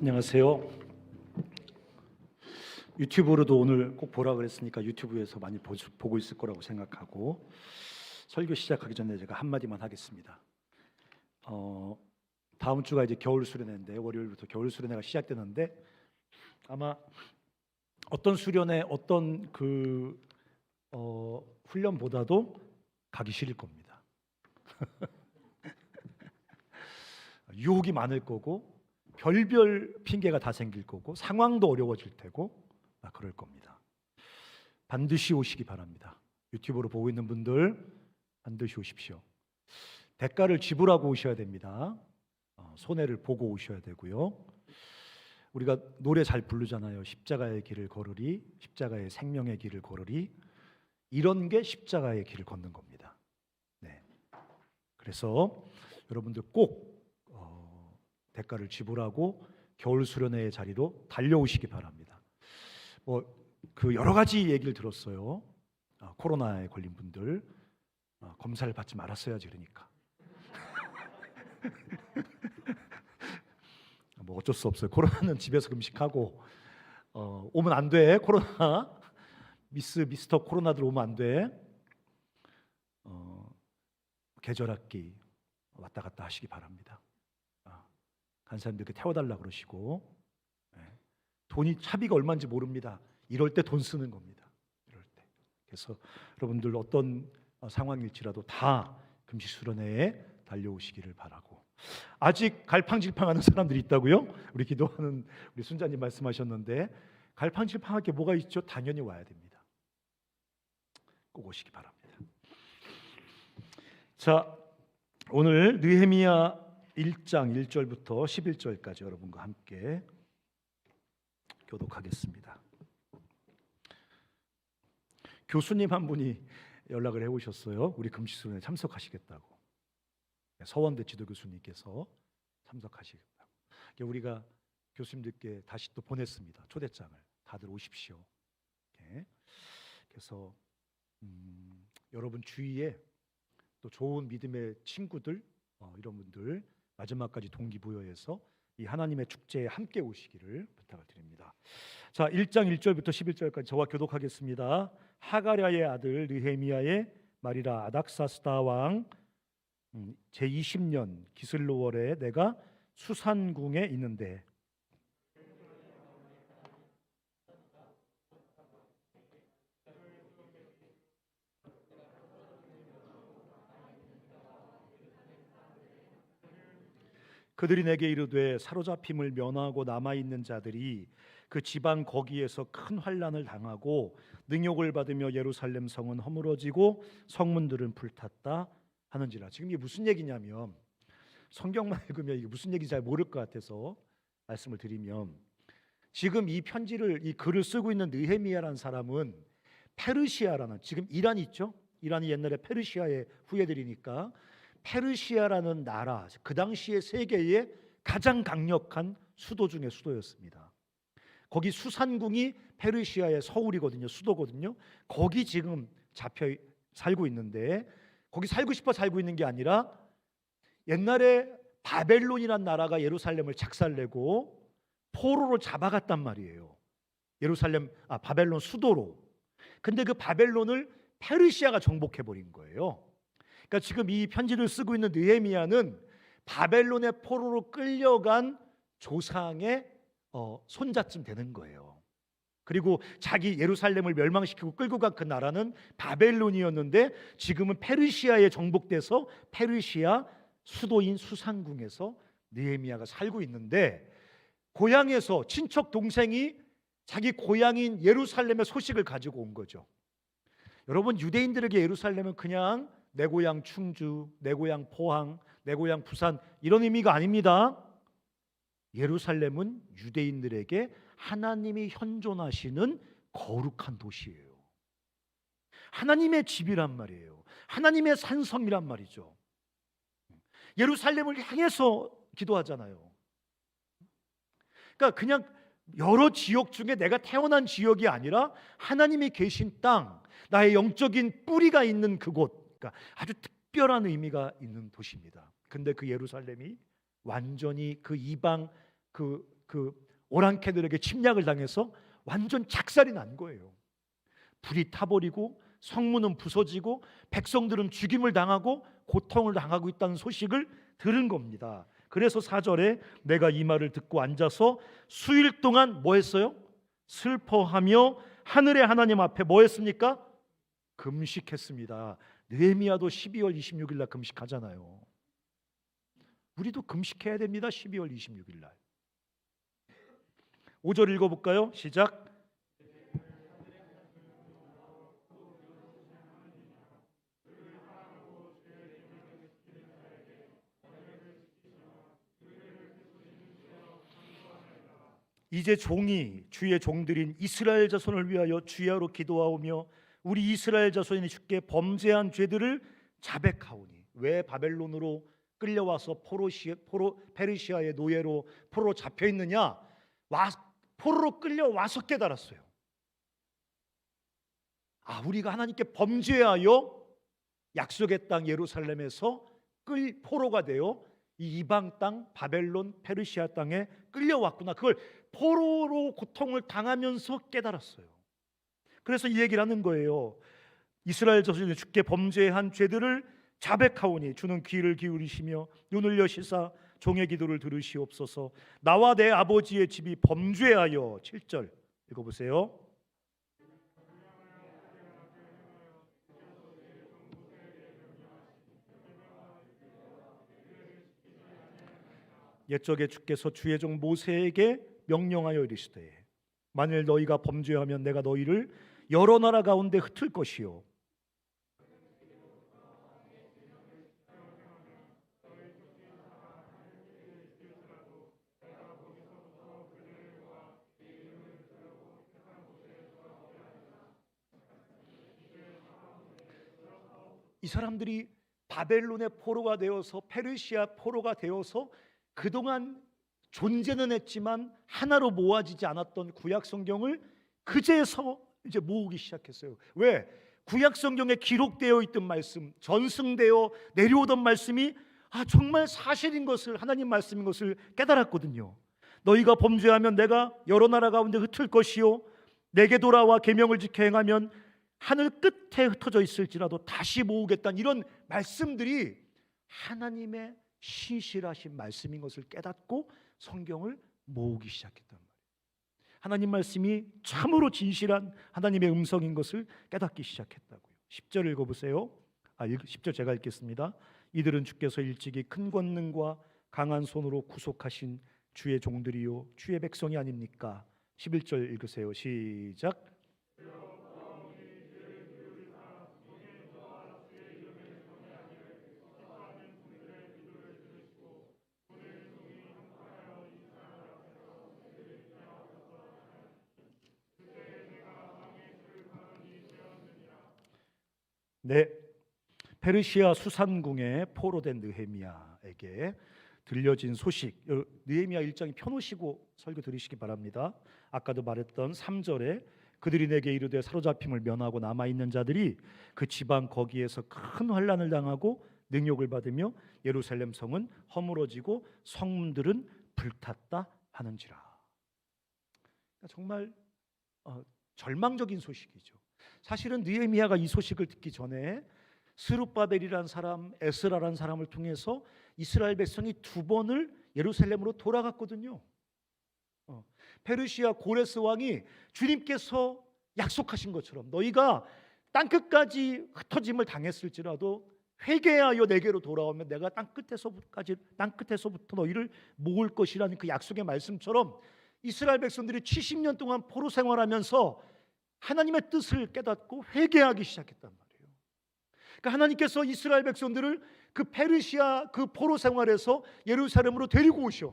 안녕하세요. 유튜브로도 오늘 꼭 보라 그랬으니까 유튜브에서 많이 보고 있을 거라고 생각하고 설교 시작하기 전에 제가 한마디만 하겠습니다. 다음 주가 이제 겨울 수련회인데 월요일부터 겨울 수련회가 시작되는데 아마 어떤 수련회 어떤 훈련보다도 가기 싫을 겁니다. 유혹이 많을 거고 별별 핑계가 다 생길 거고 상황도 어려워질 테고 그럴 겁니다. 반드시 오시기 바랍니다. 유튜브로 보고 있는 분들 반드시 오십시오. 대가를 지불하고 오셔야 됩니다. 손해를 보고 오셔야 되고요. 우리가 노래 잘 부르잖아요. 십자가의 길을 걸으리, 십자가의 생명의 길을 걸으리. 이런 게 십자가의 길을 걷는 겁니다. 네. 그래서 여러분들 꼭 대가를 지불하고 겨울 수련회의 자리로 달려오시기 바랍니다. 여러 가지 얘기를 들었어요. 코로나에 걸린 분들 검사를 받지 말았어야지 그러니까. 어쩔 수 없어요. 코로나는 집에서 금식하고 오면 안 돼. 코로나 미스터 코로나들 오면 안 돼. 계절학기 왔다 갔다 하시기 바랍니다. 간 사람들께 태워달라 그러시고 돈이 차비가 얼마인지 모릅니다. 이럴 때 돈 쓰는 겁니다. 이럴 때. 그래서 여러분들 어떤 상황일지라도 다 금식 수련회에 달려오시기를 바라고. 아직 갈팡질팡하는 사람들이 있다고요? 우리 기도하는 우리 순자님 말씀하셨는데 갈팡질팡할 게 뭐가 있죠? 당연히 와야 됩니다. 꼭 오시기 바랍니다. 자, 오늘 느헤미야 1장 1절부터 11절까지 여러분과 함께 교독하겠습니다. 교수님 한 분이 연락을 해오셨어요. 우리 금식 수련회에 참석하시겠다고. 서원대 지도 교수님께서 참석하시겠다고. 우리가 교수님들께 다시 또 보냈습니다. 초대장을. 다들 오십시오. 그래서 여러분 주위에 또 좋은 믿음의 친구들 이런 분들 마지막까지 동기부여해서 이 하나님의 축제에 함께 오시기를 부탁을 드립니다. 자, 1장 1절부터 11절까지 저와 교독하겠습니다. 하가랴의 아들 느헤미야의 말이라. 아닥사스다 왕 제20년 기슬로월에 내가 수산궁에 있는데 그들이 내게 이르되 사로잡힘을 면하고 남아있는 자들이 그 지방 거기에서 큰 환난을 당하고 능욕을 받으며 예루살렘 성은 허물어지고 성문들은 불탔다 하는지라. 지금 이게 무슨 얘기냐면 성경만 읽으면 이게 무슨 얘기인지 잘 모를 것 같아서 말씀을 드리면 지금 이 편지를 이 글을 쓰고 있는 느헤미야라는 사람은 페르시아라는 지금 이란 있죠? 이란이 옛날에 페르시아의 후예들이니까 페르시아라는 나라, 그 당시에 세계의 가장 강력한 수도 중의 수도였습니다. 거기 수산궁이 페르시아의 서울이거든요. 수도거든요. 거기 지금 잡혀 살고 있는데 거기 살고 싶어 살고 있는 게 아니라 옛날에 바벨론이라는 나라가 예루살렘을 작살내고 포로로 잡아갔단 말이에요. 바벨론 수도로. 근데 그 바벨론을 페르시아가 정복해버린 거예요. 그러니까 지금 이 편지를 쓰고 있는 느헤미야는 바벨론의 포로로 끌려간 조상의 손자쯤 되는 거예요. 그리고 자기 예루살렘을 멸망시키고 끌고 간 그 나라는 바벨론이었는데 지금은 페르시아에 정복돼서 페르시아 수도인 수산궁에서 느헤미야가 살고 있는데 고향에서 친척 동생이 자기 고향인 예루살렘의 소식을 가지고 온 거죠. 여러분, 유대인들에게 예루살렘은 그냥 내 고향 충주, 내 고향 포항, 내 고향 부산 이런 의미가 아닙니다. 예루살렘은 유대인들에게 하나님이 현존하시는 거룩한 도시예요. 하나님의 집이란 말이에요. 하나님의 산성이란 말이죠. 예루살렘을 향해서 기도하잖아요. 그러니까 그냥 여러 지역 중에 내가 태어난 지역이 아니라 하나님이 계신 땅, 나의 영적인 뿌리가 있는 그곳, 그러니까 아주 특별한 의미가 있는 도시입니다. 근데 그 예루살렘이 완전히 그 이방 그 그 오랑캐들에게 침략을 당해서 완전 작살이 난 거예요. 불이 타버리고 성문은 부서지고 백성들은 죽임을 당하고 고통을 당하고 있다는 소식을 들은 겁니다. 그래서 4절에 내가 이 말을 듣고 앉아서 수일 동안 뭐 했어요? 슬퍼하며 하늘의 하나님 앞에 뭐 했습니까? 금식했습니다. 느헤미야도 12월 26일 날 금식하잖아요. 우리도 금식해야 됩니다. 12월 26일 날. 5절 읽어볼까요? 시작. 이제 종이 주의 종들인 이스라엘 자손을 위하여 주야로 기도하오며 우리 이스라엘 자손이 주께 범죄한 죄들을 자백하오니. 왜 바벨론으로 끌려와서 페르시아의 노예로 포로로 잡혀 있느냐? 포로로 끌려와서 깨달았어요. 우리가 하나님께 범죄하여 약속의 땅 예루살렘에서 포로가 되어 이 이방 땅 바벨론 페르시아 땅에 끌려왔구나. 그걸 포로로 고통을 당하면서 깨달았어요. 그래서 이 얘기를 하는 거예요. 이스라엘 자손이 주께 범죄한 죄들을 자백하오니 주는 귀를 기울이시며 눈을 여시사 종의 기도를 들으시옵소서. 나와 내 아버지의 집이 범죄하여. 7절 읽어보세요. 옛적에 주께서 주의 종 모세에게 명령하여 이르시되 만일 너희가 범죄하면 내가 너희를 여러 나라 가운데 흩을 것이요 이 사람들이 바벨론의 포로가 되어서 페르시아 포로가 되어서 그동안 존재는 했지만 하나로 모아지지 않았던 구약 성경을 그제서 이제 모으기 시작했어요. 왜? 구약 성경에 기록되어 있던 말씀, 전승되어 내려오던 말씀이 정말 사실인 것을, 하나님 말씀인 것을 깨달았거든요. 너희가 범죄하면 내가 여러 나라 가운데 흩을 것이요 내게 돌아와 계명을 지켜 행하면 하늘 끝에 흩어져 있을지라도 다시 모으겠다는 이런 말씀들이 하나님의 신실하신 말씀인 것을 깨닫고 성경을 모으기 시작했단 말이에요. 하나님 말씀이 참으로 진실한 하나님의 음성인 것을 깨닫기 시작했다고요. 10절 읽어보세요. 10절 제가 읽겠습니다. 이들은 주께서 일찍이 큰 권능과 강한 손으로 구속하신 주의 종들이요 주의 백성이 아닙니까? 11절 읽으세요. 시작. 네, 페르시아 수산궁에 포로된 느헤미야에게 들려진 소식, 느헤미야 1장이 펴놓으시고 설교 들으시기 바랍니다. 아까도 말했던 3절에 그들이 내게 이르되 사로잡힘을 면하고 남아있는 자들이 그 지방 거기에서 큰 환난을 당하고 능욕을 받으며 예루살렘 성은 허물어지고 성문들은 불탔다 하는지라. 정말 절망적인 소식이죠. 사실은 느헤미야가 이 소식을 듣기 전에 스룹바벨이라는 사람, 에스라라는 사람을 통해서 이스라엘 백성이 2번을 예루살렘으로 돌아갔거든요. 페르시아 고레스 왕이 주님께서 약속하신 것처럼 너희가 땅끝까지 흩어짐을 당했을지라도 회개하여 내게로 돌아오면 내가 땅끝에서부터 너희를 모을 것이라는 그 약속의 말씀처럼 이스라엘 백성들이 70년 동안 포로 생활하면서 하나님의 뜻을 깨닫고 회개하기 시작했단 말이에요. 그러니까 하나님께서 이스라엘 백성들을 그 페르시아 그 포로 생활에서 예루살렘으로 데리고 오셔.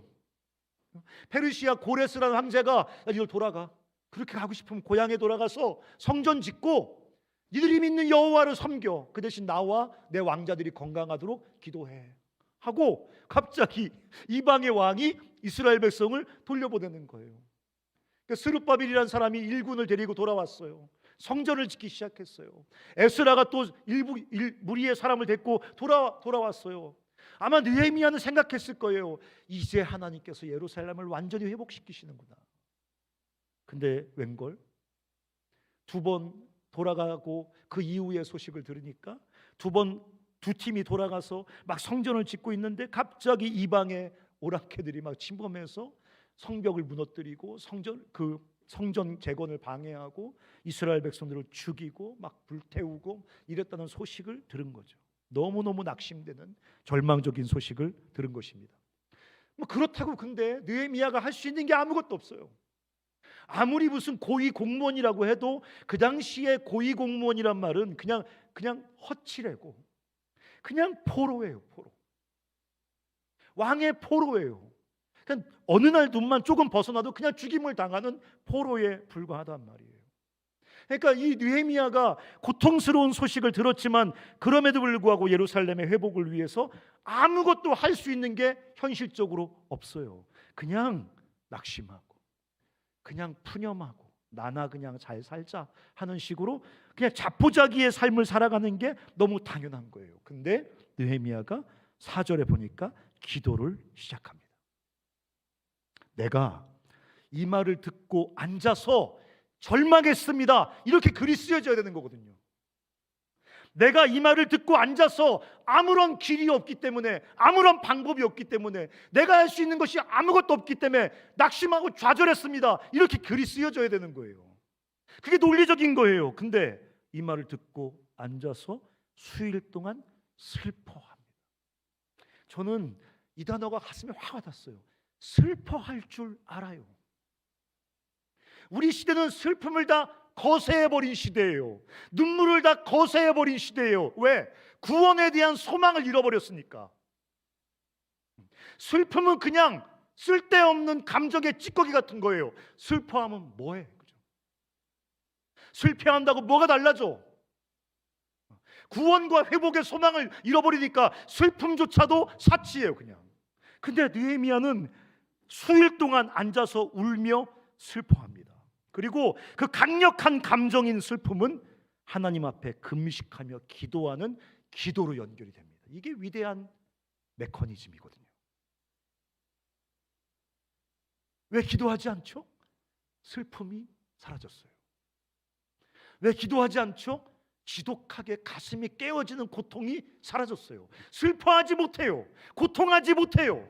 페르시아 고레스라는 황제가 이걸 돌아가. 그렇게 가고 싶으면 고향에 돌아가서 성전 짓고 니들이 믿는 여호와를 섬겨. 그 대신 나와 내 왕자들이 건강하도록 기도해 하고 갑자기 이방의 왕이 이스라엘 백성을 돌려보내는 거예요. 스룹바벨이라는 사람이 일군을 데리고 돌아왔어요. 성전을 짓기 시작했어요. 에스라가 또 무리의 사람을 데리고 돌아왔어요. 아마 느헤미야는 생각했을 거예요. 이제 하나님께서 예루살렘을 완전히 회복시키시는구나. 근데 웬걸? 두 번 돌아가고 그 이후의 소식을 들으니까 두 팀이 돌아가서 막 성전을 짓고 있는데 갑자기 이방의 오랑캐들이 막 침범해서 성벽을 무너뜨리고 성전 재건을 방해하고 이스라엘 백성들을 죽이고 막 불태우고 이랬다는 소식을 들은 거죠. 너무너무 낙심되는 절망적인 소식을 들은 것입니다. 뭐 그렇다고 근데 느헤미야가 할 수 있는 게 아무것도 없어요. 아무리 무슨 고위 공무원이라고 해도 그 당시에 고위 공무원이란 말은 그냥 헛치레고 그냥 포로예요. 포로. 왕의 포로예요. 그러니까 어느 날 눈만 조금 벗어나도 그냥 죽임을 당하는 포로에 불과하단 말이에요. 그러니까 이 느헤미야가 고통스러운 소식을 들었지만 그럼에도 불구하고 예루살렘의 회복을 위해서 아무것도 할 수 있는 게 현실적으로 없어요. 그냥 낙심하고 그냥 푸념하고 나나 그냥 잘 살자 하는 식으로 그냥 자포자기의 삶을 살아가는 게 너무 당연한 거예요. 근데 느헤미야가 4절에 보니까 기도를 시작합니다. 내가 이 말을 듣고 앉아서 절망했습니다. 이렇게 글이 쓰여져야 되는 거거든요. 내가 이 말을 듣고 앉아서 아무런 길이 없기 때문에, 아무런 방법이 없기 때문에, 내가 할 수 있는 것이 아무것도 없기 때문에 낙심하고 좌절했습니다. 이렇게 글이 쓰여져야 되는 거예요. 그게 논리적인 거예요. 근데 이 말을 듣고 앉아서 수일 동안 슬퍼합니다. 저는 이 단어가 가슴에 확 와닿았어요. 슬퍼할 줄 알아요. 우리 시대는 슬픔을 다 거세해버린 시대예요. 눈물을 다 거세해버린 시대예요. 왜? 구원에 대한 소망을 잃어버렸으니까. 슬픔은 그냥 쓸데없는 감정의 찌꺼기 같은 거예요. 슬퍼하면 뭐해? 그죠? 슬퍼한다고 뭐가 달라져? 구원과 회복의 소망을 잃어버리니까 슬픔조차도 사치예요, 그냥. 근데 느헤미야는 수일 동안 앉아서 울며 슬퍼합니다. 그리고 그 강력한 감정인 슬픔은 하나님 앞에 금식하며 기도하는 기도로 연결이 됩니다. 이게 위대한 메커니즘이거든요. 왜 기도하지 않죠? 슬픔이 사라졌어요. 왜 기도하지 않죠? 지독하게 가슴이 깨어지는 고통이 사라졌어요. 슬퍼하지 못해요. 고통하지 못해요.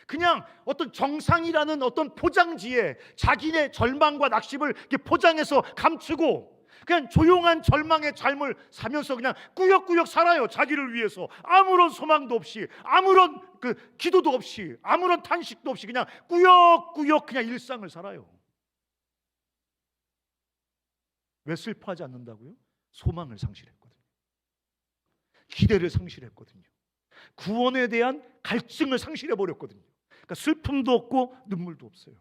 그냥 어떤 정상이라는 어떤 포장지에 자기네 절망과 낙심을 이렇게 포장해서 감추고 그냥 조용한 절망의 삶을 살면서 그냥 꾸역꾸역 살아요. 자기를 위해서 아무런 소망도 없이, 아무런 기도도 없이, 아무런 탄식도 없이 그냥 꾸역꾸역 그냥 일상을 살아요. 왜 슬퍼하지 않는다고요? 소망을 상실했거든요. 기대를 상실했거든요. 구원에 대한 갈증을 상실해버렸거든요. 그러니까 슬픔도 없고 눈물도 없어요.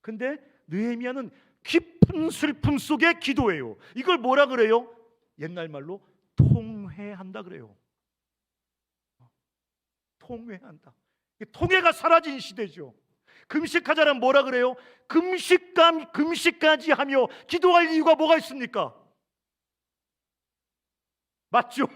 근데 느헤미야는 깊은 슬픔 속에 기도해요. 이걸 뭐라 그래요? 옛날 말로 통회한다 그래요. 통회한다. 통회가 사라진 시대죠. 금식하자란 뭐라 그래요? 금식까지 하며 기도할 이유가 뭐가 있습니까? 맞죠?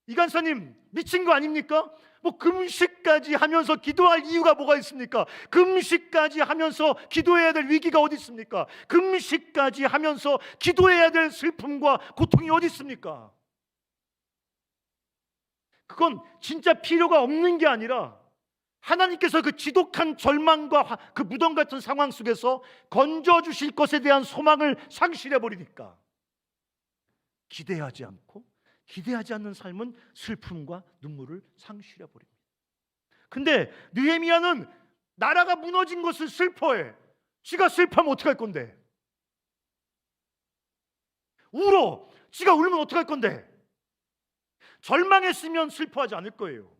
이 간사님 미친 거 아닙니까? 뭐 금식까지 하면서 기도할 이유가 뭐가 있습니까? 금식까지 하면서 기도해야 될 위기가 어디 있습니까? 금식까지 하면서 기도해야 될 슬픔과 고통이 어디 있습니까? 그건 진짜 필요가 없는 게 아니라 하나님께서 그 지독한 절망과 그 무덤 같은 상황 속에서 건져주실 것에 대한 소망을 상실해버리니까 기대하지 않고, 기대하지 않는 삶은 슬픔과 눈물을 상실해버립니다. 근데 느헤미야는 나라가 무너진 것을 슬퍼해. 지가 슬퍼하면 어떡할 건데? 울어. 지가 울면 어떡할 건데? 절망했으면 슬퍼하지 않을 거예요.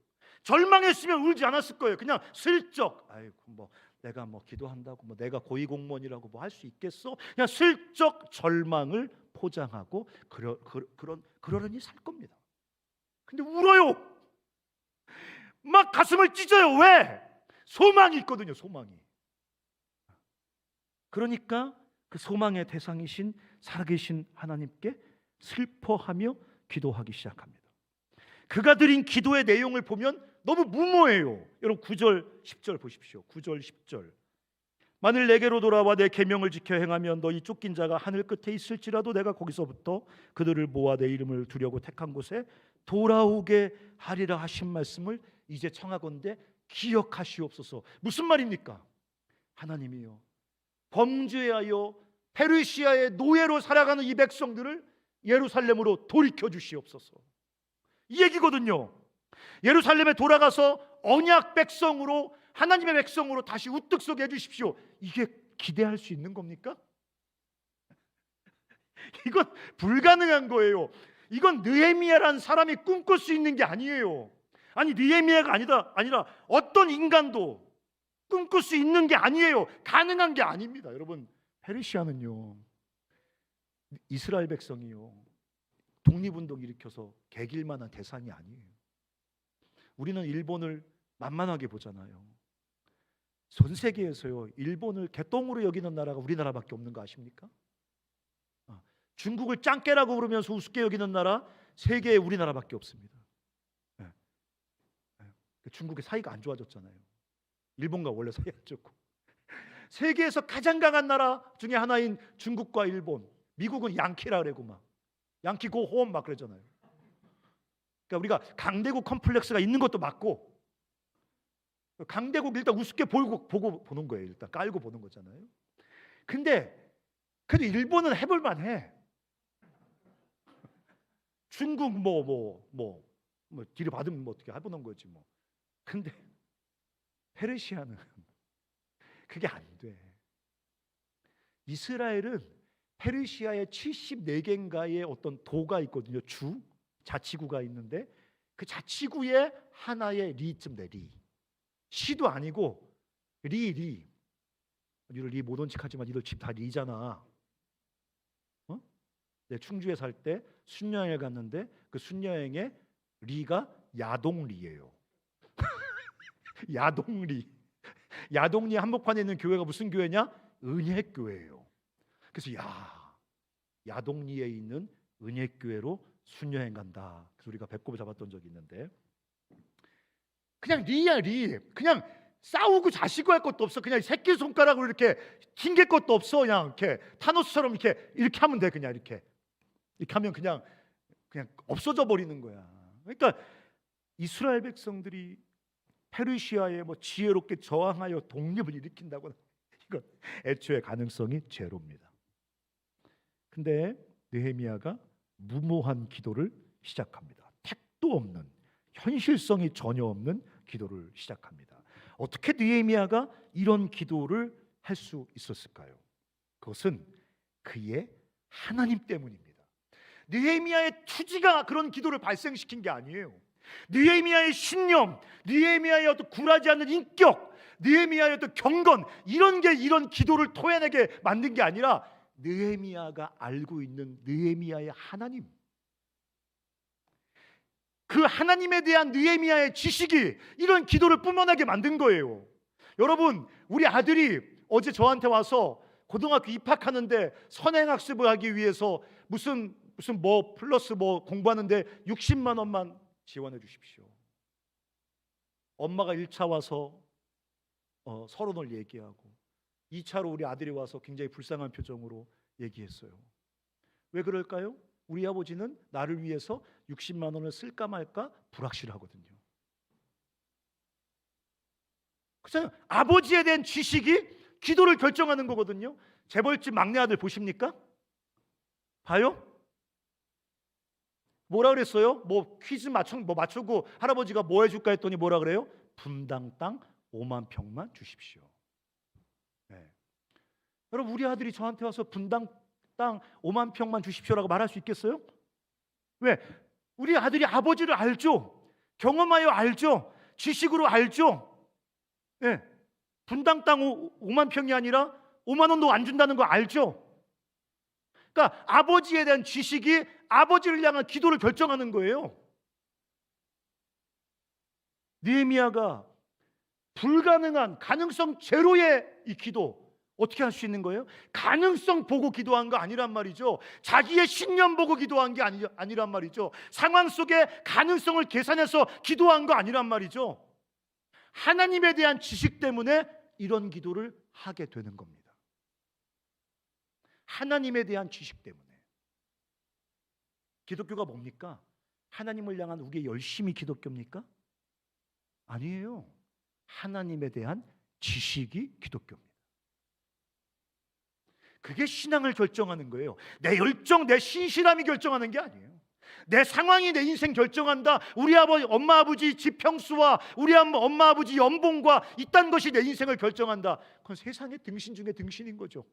절망했으면 울지 않았을 거예요. 그냥 슬쩍, 아이고 뭐 내가 뭐 기도한다고 뭐 내가 고위공무원이라고 뭐 할 수 있겠어? 그냥 슬쩍 절망을 포장하고 그러려니 살 겁니다. 근데 울어요. 막 가슴을 찢어요. 왜? 소망이 있거든요. 소망이. 그러니까 그 소망의 대상이신 살아계신 하나님께 슬퍼하며 기도하기 시작합니다. 그가 드린 기도의 내용을 보면 너무 무모해요. 여러분 9절 10절 보십시오. 9절 10절. 만일 내게로 돌아와 내 계명을 지켜 행하면 너희 쫓긴 자가 하늘 끝에 있을지라도 내가 거기서부터 그들을 모아 내 이름을 두려고 택한 곳에 돌아오게 하리라 하신 말씀을 이제 청하건대 기억하시옵소서. 무슨 말입니까? 하나님이요, 범죄하여 페르시아의 노예로 살아가는 이 백성들을 예루살렘으로 돌이켜 주시옵소서. 이 얘기거든요. 예루살렘에 돌아가서 언약 백성으로, 하나님의 백성으로 다시 우뚝 서게 해주십시오. 이게 기대할 수 있는 겁니까? 이건 불가능한 거예요. 이건 느헤미야라는 사람이 꿈꿀 수 있는 게 아니에요. 아니 느헤미야가 아니라 어떤 인간도 꿈꿀 수 있는 게 아니에요. 가능한 게 아닙니다. 여러분, 페르시아는요, 이스라엘 백성이요, 독립운동 일으켜서 개길 만한 대상이 아니에요. 우리는 일본을 만만하게 보잖아요. 전 세계에서요, 일본을 개똥으로 여기는 나라가 우리나라밖에 없는 거 아십니까? 중국을 짱깨라고 부르면서 우습게 여기는 나라 세계에 우리나라밖에 없습니다. 중국의 사이가 안 좋아졌잖아요. 일본과 원래 사이 안 좋고. 세계에서 가장 강한 나라 중에 하나인 중국과 일본, 미국은 양키라 그러고 막 양키 고 홈 막 그러잖아요. 그러니까 우리가 강대국 컴플렉스가 있는 것도 맞고, 강대국 일단 우습게 보고 보는 거예요. 일단 깔고 보는 거잖아요. 근데 그래도 일본은 해볼 만해. 중국 뭐 뒤를 받으면 뭐 어떻게 해보는 거지 뭐. 근데 페르시아는 그게 안 돼. 이스라엘은 페르시아의 74개인가의 어떤 도가 있거든요. 주, 자치구가 있는데 그 자치구의 하나의 리쯤 돼. 리. 시도 아니고 리. 니들 리 못 온 척하지만 니들 집 다 리잖아. 내 충주에 살 때 순여행을 갔는데 그 순여행에 리가 야동리예요. 야동리. 야동리 한복판에 있는 교회가 무슨 교회냐? 은혜교회예요. 그래서 야동리에 있는 은혜교회로 순여행 간다. 그래서 우리가 배꼽을 잡았던 적이 있는데, 그냥 리야 리. 그냥 싸우고 자시고 할 것도 없어. 그냥 새끼 손가락으로 이렇게 튕길 것도 없어. 그냥 이렇게 타노스처럼 이렇게 하면 돼. 그냥 이렇게 하면 그냥 없어져 버리는 거야. 그러니까 이스라엘 백성들이 페르시아에 뭐 지혜롭게 저항하여 독립을 일으킨다고는 이건 애초에 가능성이 제로입니다. 근데 느헤미야가 무모한 기도를 시작합니다. 택도 없는, 현실성이 전혀 없는 기도를 시작합니다. 어떻게 느헤미야가 이런 기도를 할 수 있었을까요? 그것은 그의 하나님 때문입니다. 느헤미야의 투지가 그런 기도를 발생시킨 게 아니에요. 느헤미야의 신념, 느헤미야의 어떤 굴하지 않는 인격, 느헤미야의 어떤 경건, 이런 게 이런 기도를 토해내게 만든 게 아니라 느헤미야가 알고 있는 느헤미야의 하나님, 그 하나님에 대한 느헤미야의 지식이 이런 기도를 뿜어나게 만든 거예요. 여러분, 우리 아들이 어제 저한테 와서 고등학교 입학하는데 선행학습을 하기 위해서 무슨 뭐 플러스 뭐 공부하는데 60만 원만 지원해 주십시오. 엄마가 1차 와서 서론을 얘기하고 2차로 우리 아들이 와서 굉장히 불쌍한 표정으로 얘기했어요. 왜 그럴까요? 우리 아버지는 나를 위해서 60만 원을 쓸까 말까 불확실하거든요. 그래서 아버지에 대한 지식이 기도를 결정하는 거거든요. 재벌집 막내 아들 보십니까? 봐요? 뭐라 그랬어요? 뭐 퀴즈 맞추고 할아버지가 뭐 해줄까 했더니 뭐라 그래요? 분당 땅 5만 평만 주십시오. 네. 여러분, 우리 아들이 저한테 와서 분당 땅 5만 평만 주십시오라고 말할 수 있겠어요? 왜? 우리 아들이 아버지를 알죠. 경험하여 알죠. 지식으로 알죠. 네. 분당 땅 5만 평이 아니라 5만 원도 안 준다는 거 알죠. 그러니까 아버지에 대한 지식이 아버지를 향한 기도를 결정하는 거예요. 느헤미야가 불가능한, 가능성 제로의 이 기도, 어떻게 할 수 있는 거예요? 가능성 보고 기도한 거 아니란 말이죠. 자기의 신념 보고 기도한 게 아니란 말이죠. 상황 속에 가능성을 계산해서 기도한 거 아니란 말이죠. 하나님에 대한 지식 때문에 이런 기도를 하게 되는 겁니다. 하나님에 대한 지식 때문에. 기독교가 뭡니까? 하나님을 향한 우리의 열심이 기독교입니까? 아니에요. 하나님에 대한 지식이 기독교입니다. 그게 신앙을 결정하는 거예요. 내 열정, 내 신실함이 결정하는 게 아니에요. 내 상황이 내 인생 결정한다. 우리 아버지, 엄마 아버지 집 평수와 우리 엄마 아버지 연봉과 이딴 것이 내 인생을 결정한다. 그건 세상의 등신 중에 등신인 거죠.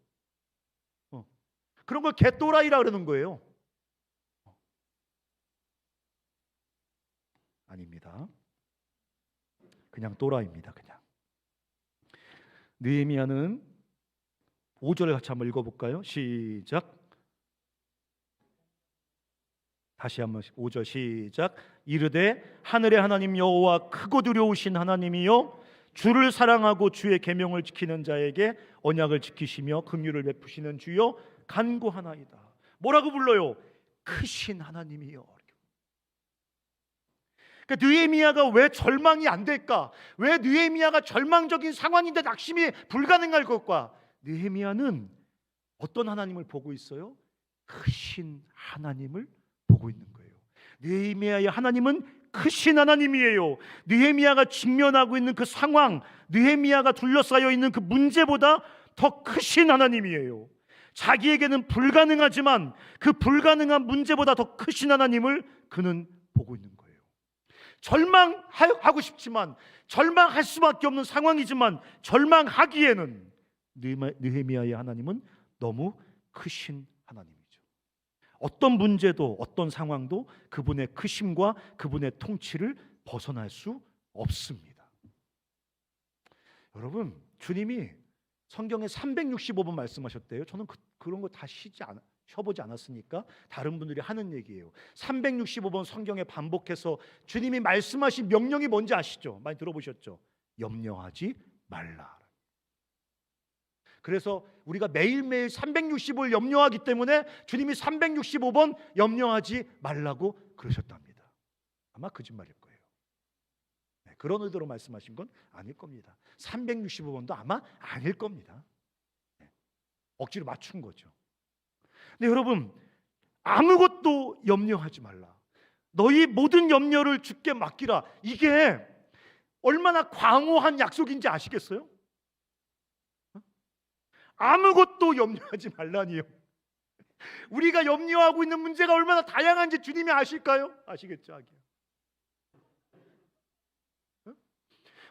그런 걸 개또라이라 그러는 거예요. 아닙니다. 그냥 또라이입니다. 그냥. 느헤미야는 5절을 같이 한번 읽어볼까요? 시작. 다시 한번 5절 시작. 이르되 하늘의 하나님 여호와 크고 두려우신 하나님이요 주를 사랑하고 주의 계명을 지키는 자에게 언약을 지키시며 긍휼을 베푸시는 주여 간구하나이다. 뭐라고 불러요? 크신 하나님이요. 그러니까 느헤미야가 왜 절망이 안 될까? 왜 느헤미야가 절망적인 상황인데 낙심이 불가능할 것과? 느헤미야는 어떤 하나님을 보고 있어요? 크신 하나님을 보고 있는 거예요. 느헤미야의 하나님은 크신 하나님이에요. 느헤미야가 직면하고 있는 그 상황, 느헤미야가 둘러싸여 있는 그 문제보다 더 크신 하나님이에요. 자기에게는 불가능하지만 그 불가능한 문제보다 더 크신 하나님을 그는 보고 있는 거예요. 절망하고 싶지만, 절망할 수밖에 없는 상황이지만, 절망하기에는 느헤미야의 하나님은 너무 크신 하나님이죠. 어떤 문제도 어떤 상황도 그분의 크심과 그분의 통치를 벗어날 수 없습니다. 여러분, 주님이 성경에 365번 말씀하셨대요. 저는 그런 거 다 쉬어보지 않았으니까 다른 분들이 하는 얘기예요. 365번 성경에 반복해서 주님이 말씀하신 명령이 뭔지 아시죠? 많이 들어보셨죠? 염려하지 말라. 그래서 우리가 매일매일 365일 염려하기 때문에 주님이 365번 염려하지 말라고 그러셨답니다. 아마 거짓말일 거예요. 그런 의도로 말씀하신 건 아닐 겁니다. 365번도 아마 아닐 겁니다. 억지로 맞춘 거죠. 근데 여러분, 아무것도 염려하지 말라. 너희 모든 염려를 주께 맡기라. 이게 얼마나 광호한 약속인지 아시겠어요? 아무것도 염려하지 말라니요. 우리가 염려하고 있는 문제가 얼마나 다양한지 주님이 아실까요? 아시겠죠?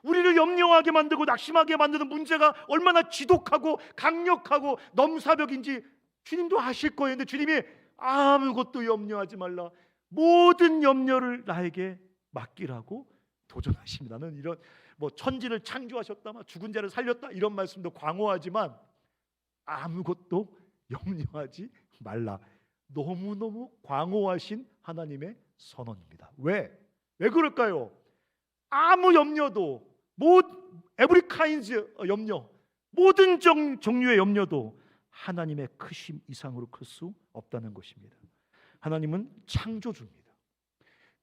우리를 염려하게 만들고 낙심하게 만드는 문제가 얼마나 지독하고 강력하고 넘사벽인지 주님도 아실 거예요. 근데 주님이 아무것도 염려하지 말라. 모든 염려를 나에게 맡기라고 도전하십니다. 나는 이런 천지를 창조하셨다, 죽은 자를 살렸다 이런 말씀도 광호하지만 아무것도 염려하지 말라. 너무너무 광호하신 하나님의 선언입니다. 왜 그럴까요? 아무 염려도, every kinds 염려, 모든 종류의 염려도 하나님의 크심 이상으로 클 수 없다는 것입니다. 하나님은 창조주입니다.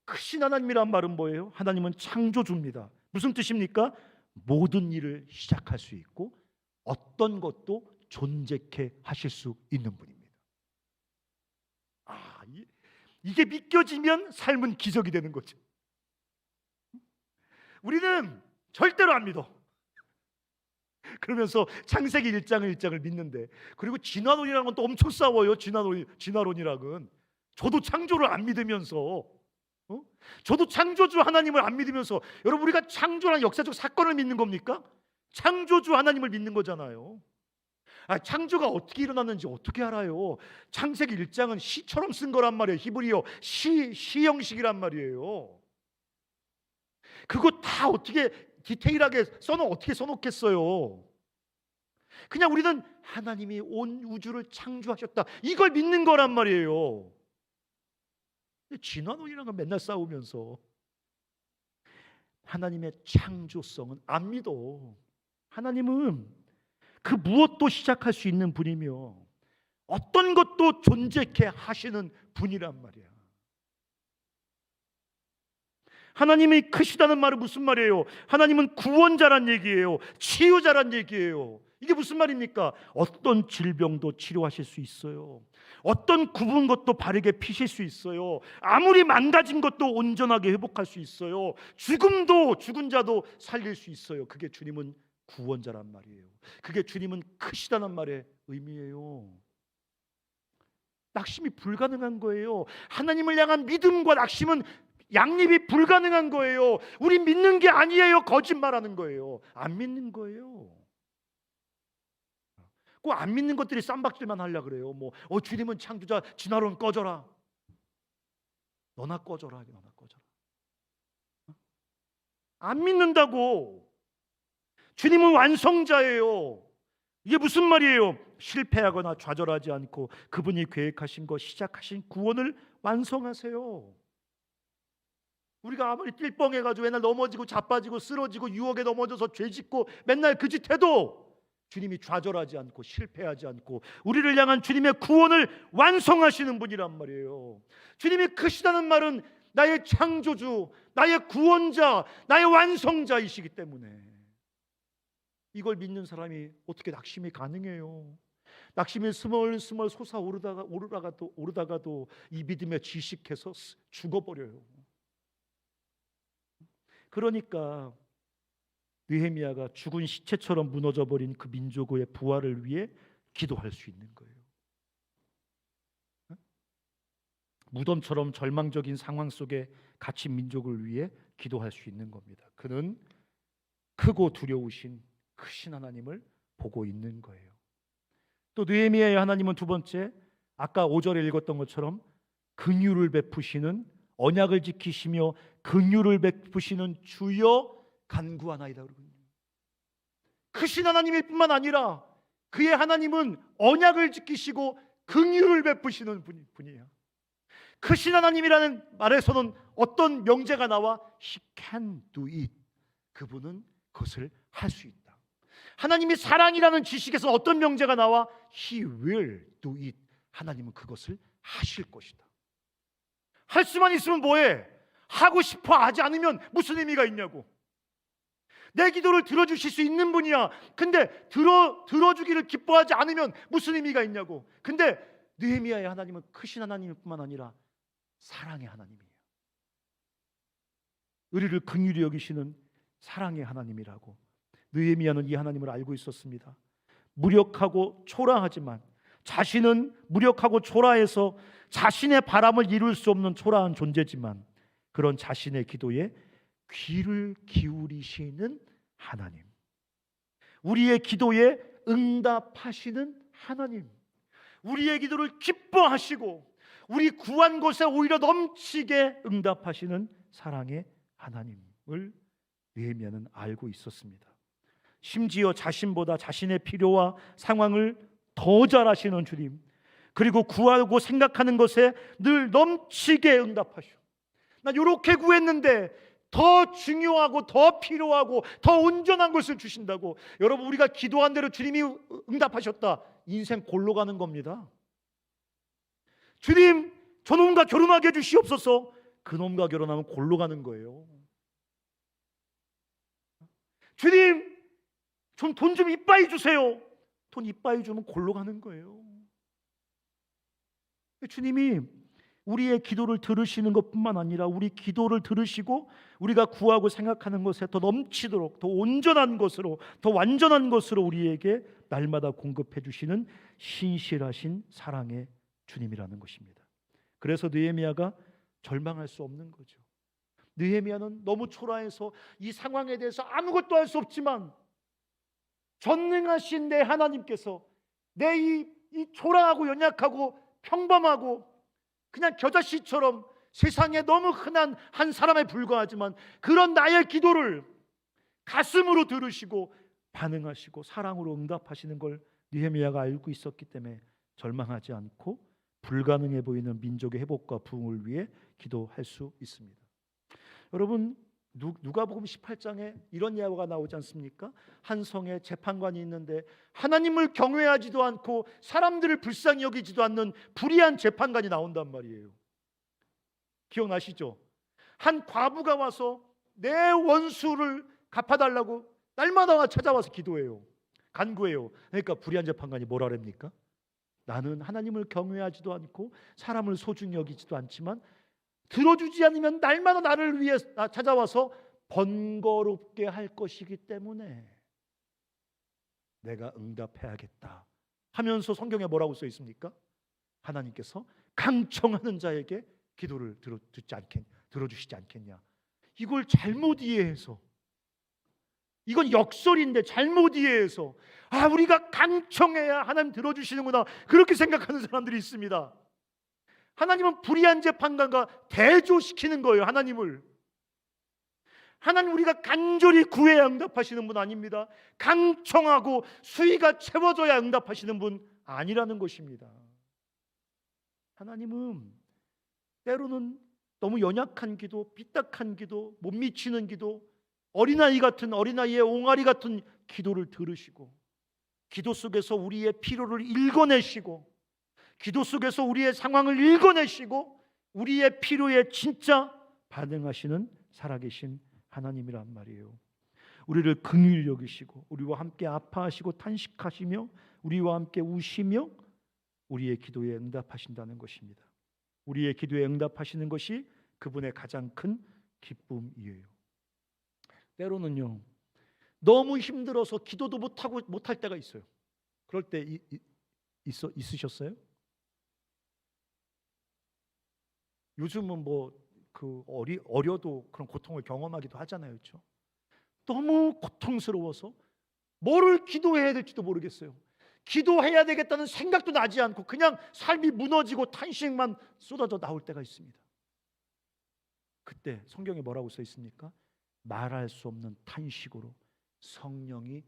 크신 하나님이란 말은 뭐예요? 하나님은 창조주입니다. 무슨 뜻입니까? 모든 일을 시작할 수 있고 어떤 것도 존재케 하실 수 있는 분입니다. 이게 믿겨지면 삶은 기적이 되는 거죠. 우리는 절대로 안 믿어. 그러면서 창세기 1장을 믿는데, 그리고 진화론이라는 건 또 엄청 싸워요. 진화론이랑은 저도 창조를 안 믿으면서, 저도 창조주 하나님을 안 믿으면서, 여러분 우리가 창조란 역사적 사건을 믿는 겁니까? 창조주 하나님을 믿는 거잖아요. 창조가 어떻게 일어났는지 어떻게 알아요? 창세기 1장은 시처럼 쓴 거란 말이에요. 히브리어 시 형식이란 말이에요. 그거 다 어떻게 디테일하게 어떻게 써놓겠어요? 그냥 우리는 하나님이 온 우주를 창조하셨다, 이걸 믿는 거란 말이에요. 진화론이라는 건 맨날 싸우면서 하나님의 창조성은 안 믿어. 하나님은 그 무엇도 시작할 수 있는 분이며 어떤 것도 존재케 하시는 분이란 말이야. 하나님이 크시다는 말은 무슨 말이에요? 하나님은 구원자란 얘기예요. 치유자란 얘기예요. 이게 무슨 말입니까? 어떤 질병도 치료하실 수 있어요. 어떤 굽은 것도 바르게 피실 수 있어요. 아무리 망가진 것도 온전하게 회복할 수 있어요. 죽은 자도 살릴 수 있어요. 그게 주님은 구원자란 말이에요. 그게 주님은 크시다는 말의 의미예요. 낙심이 불가능한 거예요. 하나님을 향한 믿음과 낙심은 양립이 불가능한 거예요. 우리 믿는 게 아니에요. 거짓말하는 거예요. 안 믿는 거예요. 꼭 안 믿는 것들이 쌈박질만 하려고 그래요. 주님은 창조자, 진화론 꺼져라. 너나 꺼져라. 너나 꺼져라. 안 믿는다고. 주님은 완성자예요. 이게 무슨 말이에요? 실패하거나 좌절하지 않고 그분이 계획하신 것, 시작하신 구원을 완성하세요. 우리가 아무리 띨뻥해가지고 맨날 넘어지고 자빠지고 쓰러지고 유혹에 넘어져서 죄짓고 맨날 그 짓 해도 주님이 좌절하지 않고 실패하지 않고 우리를 향한 주님의 구원을 완성하시는 분이란 말이에요. 주님이 크시다는 말은 나의 창조주, 나의 구원자, 나의 완성자이시기 때문에 이걸 믿는 사람이 어떻게 낙심이 가능해요? 낙심이 스멀스멀 솟아오르다가도 이 믿음에 질식해서 죽어버려요. 그러니까 느헤미야가 죽은 시체처럼 무너져버린 그 민족의 부활을 위해 기도할 수 있는 거예요. 무덤처럼 절망적인 상황 속에 갇힌 민족을 위해 기도할 수 있는 겁니다. 그는 크고 두려우신 크신 하나님을 보고 있는 거예요. 또 느헤미야의 하나님은 두 번째, 아까 5절에 읽었던 것처럼 긍휼을 베푸시는, 언약을 지키시며 긍휼을 베푸시는 주여 간구하나이다 그러거든요. 크신 하나님일 뿐만 아니라 그의 하나님은 언약을 지키시고 긍휼을 베푸시는 분이에요. 크신 하나님이라는 말에서는 어떤 명제가 나와? He can do it. 그분은 그것을 할 수 있다. 하나님이 사랑이라는 지식에서 어떤 명제가 나와? He will do it. 하나님은 그것을 하실 것이다. 할 수만 있으면 뭐해? 하고 싶어 하지 않으면 무슨 의미가 있냐고. 내 기도를 들어주실 수 있는 분이야. 근데 들어주기를 기뻐하지 않으면 무슨 의미가 있냐고. 근데 느헤미야의 하나님은 크신 하나님일 뿐만 아니라 사랑의 하나님이에요. 우리를 긍휼히 여기시는 사랑의 하나님이라고. 느헤미야는 이 하나님을 알고 있었습니다. 무력하고 초라하지만, 자신은 무력하고 초라해서 자신의 바람을 이룰 수 없는 초라한 존재지만, 그런 자신의 기도에 귀를 기울이시는 하나님, 우리의 기도에 응답하시는 하나님, 우리의 기도를 기뻐하시고 우리 구한 것에 오히려 넘치게 응답하시는 사랑의 하나님을 느헤미야는 알고 있었습니다. 심지어 자신보다 자신의 필요와 상황을 더 잘 아시는 주님, 그리고 구하고 생각하는 것에 늘 넘치게 응답하시오. 나 이렇게 구했는데 더 중요하고 더 필요하고 더 온전한 것을 주신다고. 여러분, 우리가 기도한 대로 주님이 응답하셨다. 인생 골로 가는 겁니다. 주님, 저놈과 결혼하게 해주시옵소서. 그놈과 결혼하면 골로 가는 거예요. 주님, 좀 돈 좀 이빠이 주세요. 돈 이빠이 주면 골로 가는 거예요. 주님이 우리의 기도를 들으시는 것뿐만 아니라 우리 기도를 들으시고 우리가 구하고 생각하는 것에 더 넘치도록, 더 온전한 것으로, 더 완전한 것으로 우리에게 날마다 공급해 주시는 신실하신 사랑의 주님이라는 것입니다. 그래서 느헤미야가 절망할 수 없는 거죠. 느헤미야는 너무 초라해서 이 상황에 대해서 아무것도 할 수 없지만, 전능하신 내 하나님께서 내 이 초라하고 연약하고 평범하고 그냥 겨자씨처럼 세상에 너무 흔한 한 사람에 불과하지만, 그런 나의 기도를 가슴으로 들으시고 반응하시고 사랑으로 응답하시는 걸 느헤미야가 알고 있었기 때문에 절망하지 않고 불가능해 보이는 민족의 회복과 부흥을 위해 기도할 수 있습니다. 여러분, 누가복음 18장에 이런 예화가 나오지 않습니까? 한 성에 재판관이 있는데 하나님을 경외하지도 않고 사람들을 불쌍히 여기지도 않는 불의한 재판관이 나온단 말이에요. 기억나시죠? 한 과부가 와서 내 원수를 갚아달라고 날마다 찾아와서 기도해요. 간구해요. 그러니까 불의한 재판관이 뭐라 그럽니까? 나는 하나님을 경외하지도 않고 사람을 소중히 여기지도 않지만 들어주지 않으면 날마다 나를 위해 찾아와서 번거롭게 할 것이기 때문에 내가 응답해야겠다 하면서 성경에 뭐라고 써 있습니까? 하나님께서 강청하는 자에게 기도를 들어주시지 않겠냐. 이걸 잘못 이해해서, 이건 역설인데 잘못 이해해서 우리가 강청해야 하나님 들어주시는구나 그렇게 생각하는 사람들이 있습니다. 하나님은 불의한 재판관과 대조시키는 거예요. 하나님 우리가 간절히 구해야 응답하시는 분 아닙니다. 강청하고 수위가 채워져야 응답하시는 분 아니라는 것입니다. 하나님은 때로는 너무 연약한 기도, 삐딱한 기도, 못 미치는 기도, 어린아이의 옹알이 같은 기도를 들으시고, 기도 속에서 우리의 필요를 읽어내시고, 기도 속에서 우리의 상황을 읽어내시고 우리의 필요에 진짜 반응하시는 살아계신 하나님이란 말이에요. 우리를 긍휼히 여기시고 우리와 함께 아파하시고 탄식하시며 우리와 함께 우시며 우리의 기도에 응답하신다는 것입니다. 우리의 기도에 응답하시는 것이 그분의 가장 큰 기쁨이에요. 때로는요, 너무 힘들어서 기도도 못할 때가 있어요. 그럴 때 있으셨어요? 요즘은 어려도 그런 고통을 경험하기도 하잖아요, 그렇죠? 너무 고통스러워서 뭐를 기도해야 될지도 모르겠어요. 기도해야 되겠다는 생각도 나지 않고 그냥 삶이 무너지고 탄식만 쏟아져 나올 때가 있습니다. 그때 성경에 뭐라고 써 있습니까? 말할 수 없는 탄식으로 성령이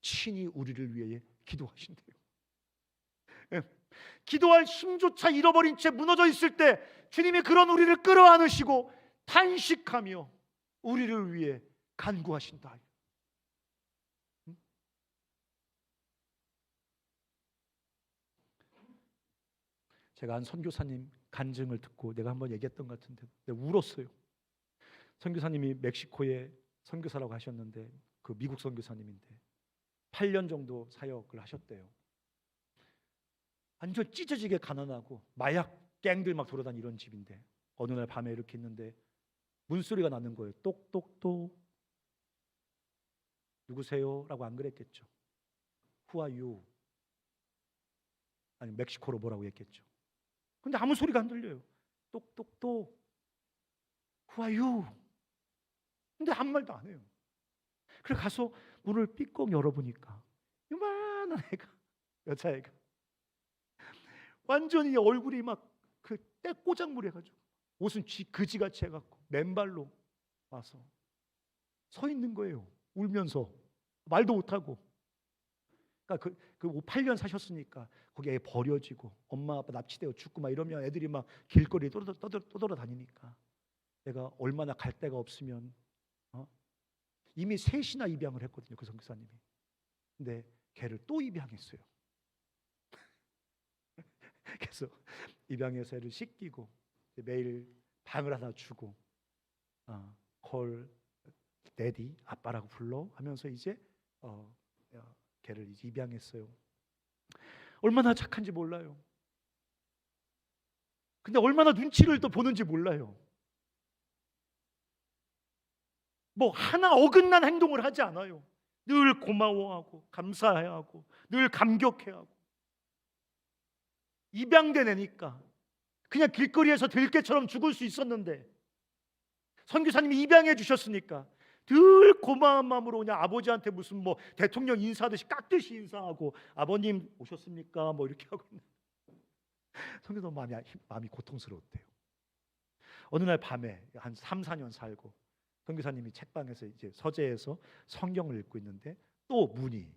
친히 우리를 위해 기도하신대요. 기도할 힘조차 잃어버린 채 무너져 있을 때 주님이 그런 우리를 끌어안으시고 탄식하며 우리를 위해 간구하신다. 제가 한 선교사님 간증을 듣고 내가 한번 얘기했던 것 같은데 내가 울었어요. 선교사님이 멕시코에 선교사라고 하셨는데 그 미국 선교사님인데 8년 정도 사역을 하셨대요. 완전 찢어지게 가난하고 마약 갱들 막 돌아다니는 이런 집인데 어느 날 밤에 이렇게 있는데 문소리가 나는 거예요. 똑똑똑. 누구세요? 라고 안 그랬겠죠. Who are you? 아니 멕시코로 뭐라고 했겠죠. 근데 아무 소리가 안 들려요. 똑똑똑. Who are you? 근데 아무 말도 안 해요. 그래 가서 문을 삐꼭 열어보니까 요만한 애가, 여자애가 완전히 얼굴이 막 그 떼꼬장물 해가지고 옷은 그지같이 해갖고 맨발로 와서 서 있는 거예요. 울면서 말도 못하고. 그러니까 그 8년 사셨으니까 거기에 버려지고 엄마 아빠 납치되어 죽고 막 이러면 애들이 막 길거리에 떠돌아다니니까 내가 얼마나 갈 데가 없으면 이미 셋이나 입양을 했거든요. 그 선교사님이. 근데 걔를 또 입양했어요. 그래서 입양해서 애를 씻기고 매일 방을 하나 주고 콜 데디 아빠라고 불러 하면서 이제 걔를 이제 입양했어요. 얼마나 착한지 몰라요. 근데 얼마나 눈치를 또 보는지 몰라요. 뭐 하나 어긋난 행동을 하지 않아요. 늘 고마워하고 감사해야 하고 늘 감격해야 하고. 입양된 애니까 그냥 길거리에서 들개처럼 죽을 수 있었는데 선교사님이 입양해 주셨으니까 늘 고마운 마음으로 그냥 아버지한테 무슨 뭐 대통령 인사하듯이 깍듯이 인사하고 아버님 오셨습니까? 뭐 이렇게 하고 있는. 선교사 마음이 고통스러웠대요. 어느 날 밤에 한 3, 4년 살고 선교사님이 책방에서 이제 서재에서 성경을 읽고 있는데 또 문이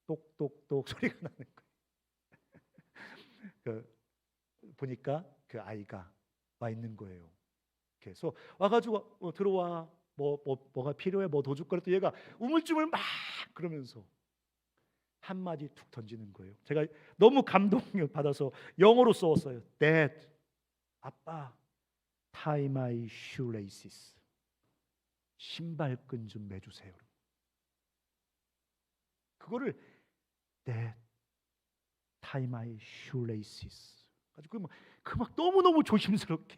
똑똑똑 소리가 나는 거예요. 보니까 그 아이가 와 있는 거예요. 그래서 와가지고 들어와 뭐가 필요해? 뭐 더 줄까? 그랬더니 얘가 우물쭈물 막 그러면서 한마디 툭 던지는 거예요. 제가 너무 감동을 받아서 영어로 써왔어요. Dad, 아빠, tie my shoelaces. 신발끈 좀 매주세요. 그거를 Dad, tie my shoelaces. 가지고 막 너무너무 조심스럽게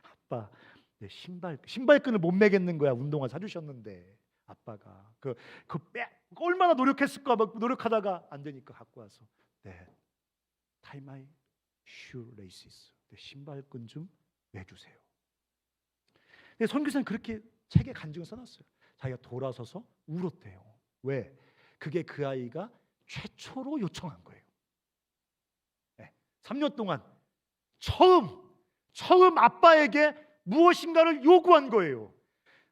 아빠, 내 신발끈을 못 매겠는 거야. 운동화 사주셨는데 아빠가 얼마나 노력했을까. 막 노력하다가 안 되니까 갖고 와서 네, tie my shoelaces. 내 신발끈 좀 매주세요. 근데 선교사는 그렇게 책에 간증을 써놨어요. 자기가 돌아서서 울었대요. 왜? 그게 그 아이가 최초로 요청한 거예요. 네, 3년 동안 처음 아빠에게 무엇인가를 요구한 거예요.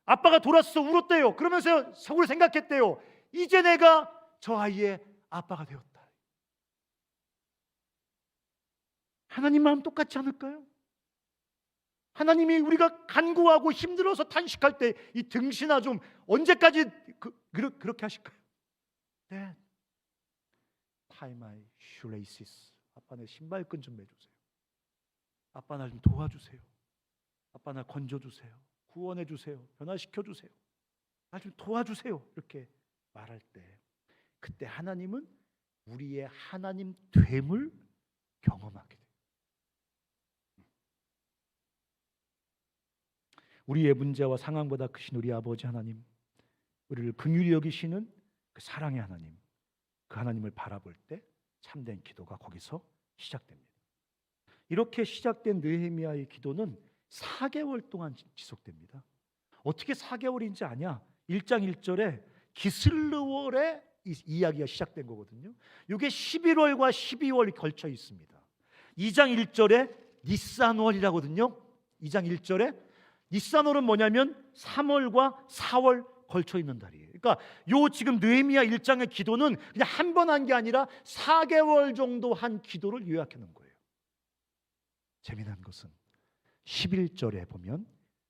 아빠가 돌아서서 울었대요. 그러면서 속으로 생각했대요. 이제 내가 저 아이의 아빠가 되었다. 하나님 마음 똑같지 않을까요? 하나님이 우리가 간구하고 힘들어서 탄식할 때 이 등신아 좀 언제까지 그렇게 하실까요? 네. tie my shoelaces. 아빠 내 신발끈 좀 매주세요. 아빠 날 좀 도와주세요. 아빠 날 건져주세요. 구원해주세요. 변화시켜주세요. 날 좀 도와주세요. 이렇게 말할 때 그때 하나님은 우리의 하나님 됨을 경험하게 돼요. 우리의 문제와 상황보다 크신 우리 아버지 하나님, 우리를 긍휼히 여기시는 그 사랑의 하나님, 그 하나님을 바라볼 때 참된 기도가 거기서 시작됩니다. 이렇게 시작된 느헤미야의 기도는 4개월 동안 지속됩니다. 어떻게 4개월인지 아냐? 1장 1절에 기슬르월의 이야기가 시작된 거거든요. 이게 11월과 12월이 걸쳐 있습니다. 2장 1절에 니산월이라거든요. 2장 1절에 니산월은 뭐냐면 3월과 4월 걸쳐 있는 달이에요. 그러니까 요 지금 느헤미야 1장의 기도는 그냥 한 번 한 게 아니라 4개월 정도 한 기도를 요약해 놓은 거예요. 재미난 것은 11절에 보면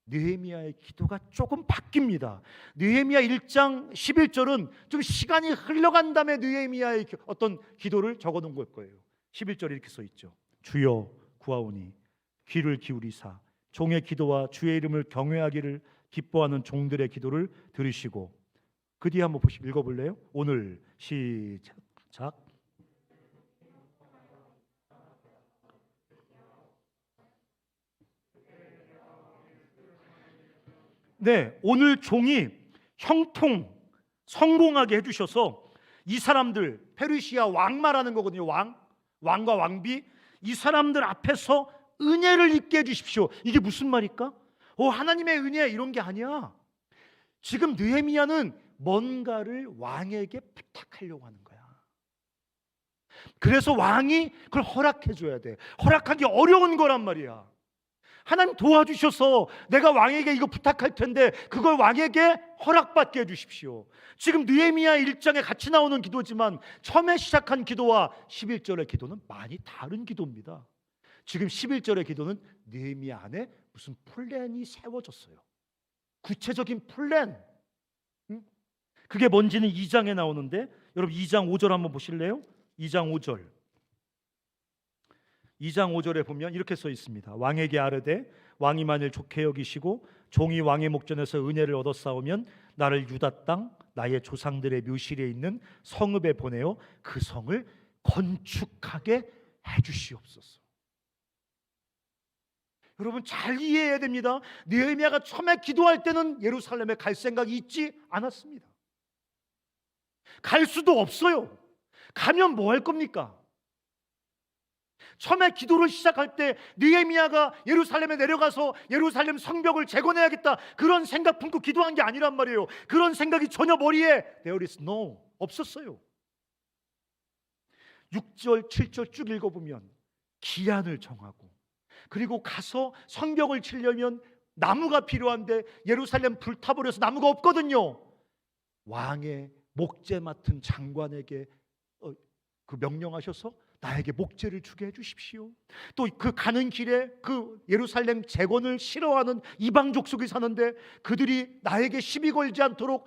느헤미야의 기도가 조금 바뀝니다. 느헤미야 1장 11절은 좀 시간이 흘러간 다음에 느헤미야의 어떤 기도를 적어 놓은 걸 거예요. 11절에 이렇게 써 있죠. 주여 구하오니 귀를 기울이사 종의 기도와 주의 이름을 경외하기를 기뻐하는 종들의 기도를 들으시고, 그 뒤에 한번 읽어볼래요? 오늘 시작. 네, 오늘 종이 형통 성공하게 해주셔서 이 사람들, 페르시아 왕마라는 거거든요. 왕과 왕비, 이 사람들 앞에서 은혜를 입게 해주십시오. 이게 무슨 말일까? 하나님의 은혜 이런 게 아니야. 지금 느헤미야는 뭔가를 왕에게 부탁하려고 하는 거야. 그래서 왕이 그걸 허락해 줘야 돼. 허락하기 어려운 거란 말이야. 하나님 도와주셔서 내가 왕에게 이거 부탁할 텐데 그걸 왕에게 허락받게 해주십시오. 지금 느헤미야 1장에 같이 나오는 기도지만 처음에 시작한 기도와 11절의 기도는 많이 다른 기도입니다. 지금 11절의 기도는 느헤미야 안에 무슨 플랜이 세워졌어요. 구체적인 플랜. 그게 뭔지는 2장에 나오는데 여러분 2장 5절 한번 보실래요? 2장 5절. 2장 5절에 보면 이렇게 써 있습니다. 왕에게 아뢰되 왕이 만일 좋게 여기시고 종이 왕의 목전에서 은혜를 얻어 싸우면 나를 유다 땅 나의 조상들의 묘실에 있는 성읍에 보내어 그 성을 건축하게 해주시옵소서. 여러분 잘 이해해야 됩니다. 느헤미야가 처음에 기도할 때는 예루살렘에 갈 생각이 있지 않았습니다. 갈 수도 없어요. 가면 뭐 할 겁니까? 처음에 기도를 시작할 때 느헤미야가 예루살렘에 내려가서 예루살렘 성벽을 재건해야겠다 그런 생각 품고 기도한 게 아니란 말이에요. 그런 생각이 전혀 머리에 there is no 없었어요. 6절 7절 쭉 읽어보면 기한을 정하고 그리고 가서 성벽을 치려면 나무가 필요한데 예루살렘 불타버려서 나무가 없거든요. 왕의 목재 맡은 장관에게 그 명령하셔서 나에게 목재를 주게 해주십시오. 또 그 가는 길에 그 예루살렘 재건을 싫어하는 이방 족속이 사는데 그들이 나에게 시비 걸지 않도록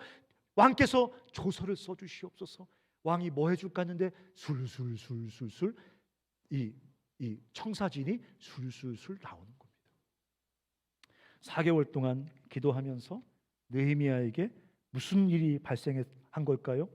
왕께서 조서를 써주시옵소서. 왕이 뭐 해줄까 했는데 술술술술술 이 청사진이 술술술 나오는 겁니다. 4개월 동안 기도하면서 느헤미야에게 무슨 일이 발생한 걸까요?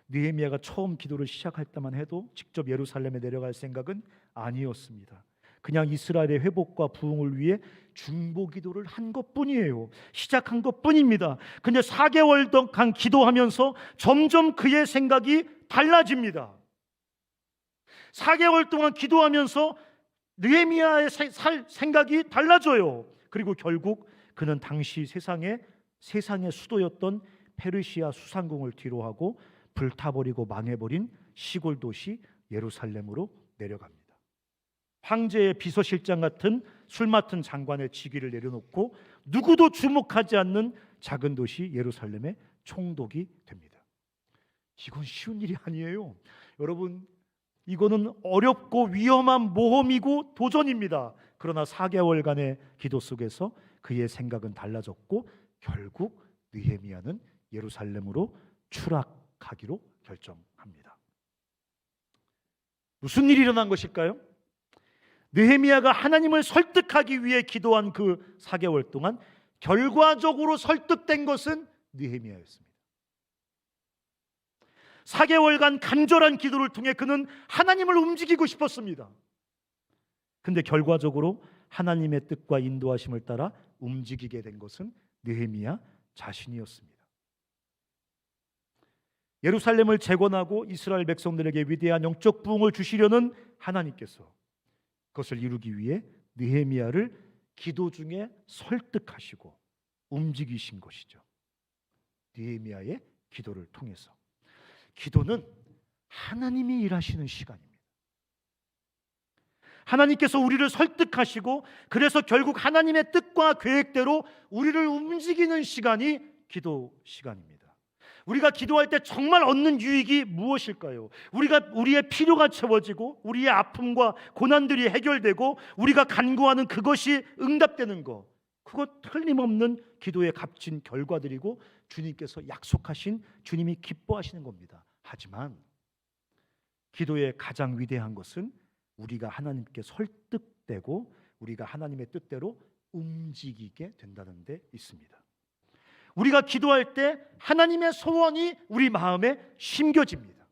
느헤미야가 처음 기도를 시작할 때만 해도 직접 예루살렘에 내려갈 생각은 아니었습니다. 그냥 이스라엘의 회복과 부흥을 위해 중보 기도를 한 것뿐이에요. 시작한 것뿐입니다. 근데 4개월 동안 기도하면서 점점 그의 생각이 달라집니다. 4개월 동안 기도하면서 느헤미야의 생각이 달라져요. 그리고 결국 그는 당시 세상의 수도였던 페르시아 수상궁을 뒤로하고 불타버리고 망해버린 시골 도시 예루살렘으로 내려갑니다. 황제의 비서실장 같은 술 맡은 장관의 직위를 내려놓고 누구도 주목하지 않는 작은 도시 예루살렘의 총독이 됩니다. 이건 쉬운 일이 아니에요. 여러분, 이거는 어렵고 위험한 모험이고 도전입니다. 그러나 4개월간의 기도 속에서 그의 생각은 달라졌고 결국 느헤미야는 예루살렘으로 추락하기로 결정합니다. 무슨 일이 일어난 것일까요? 느헤미야가 하나님을 설득하기 위해 기도한 그 4개월 동안 결과적으로 설득된 것은 느헤미야였습니다. 4개월간 간절한 기도를 통해 그는 하나님을 움직이고 싶었습니다. 근데 결과적으로 하나님의 뜻과 인도하심을 따라 움직이게 된 것은 느헤미야 자신이었습니다. 예루살렘을 재건하고 이스라엘 백성들에게 위대한 영적 부흥을 주시려는 하나님께서 그것을 이루기 위해 느헤미야를 기도 중에 설득하시고 움직이신 것이죠. 느헤미야의 기도를 통해서. 기도는 하나님이 일하시는 시간입니다. 하나님께서 우리를 설득하시고 그래서 결국 하나님의 뜻과 계획대로 우리를 움직이는 시간이 기도 시간입니다. 우리가 기도할 때 정말 얻는 유익이 무엇일까요? 우리의 필요가 채워지고 우리의 아픔과 고난들이 해결되고 우리가 간구하는 그것이 응답되는 것, 그것 틀림없는 기도의 값진 결과들이고 주님께서 약속하신, 주님이 기뻐하시는 겁니다. 하지만 기도의 가장 위대한 것은 우리가 하나님께 설득되고 우리가 하나님의 뜻대로 움직이게 된다는 데 있습니다. 우리가 기도할 때 하나님의 소원이 우리 마음에 심겨집니다.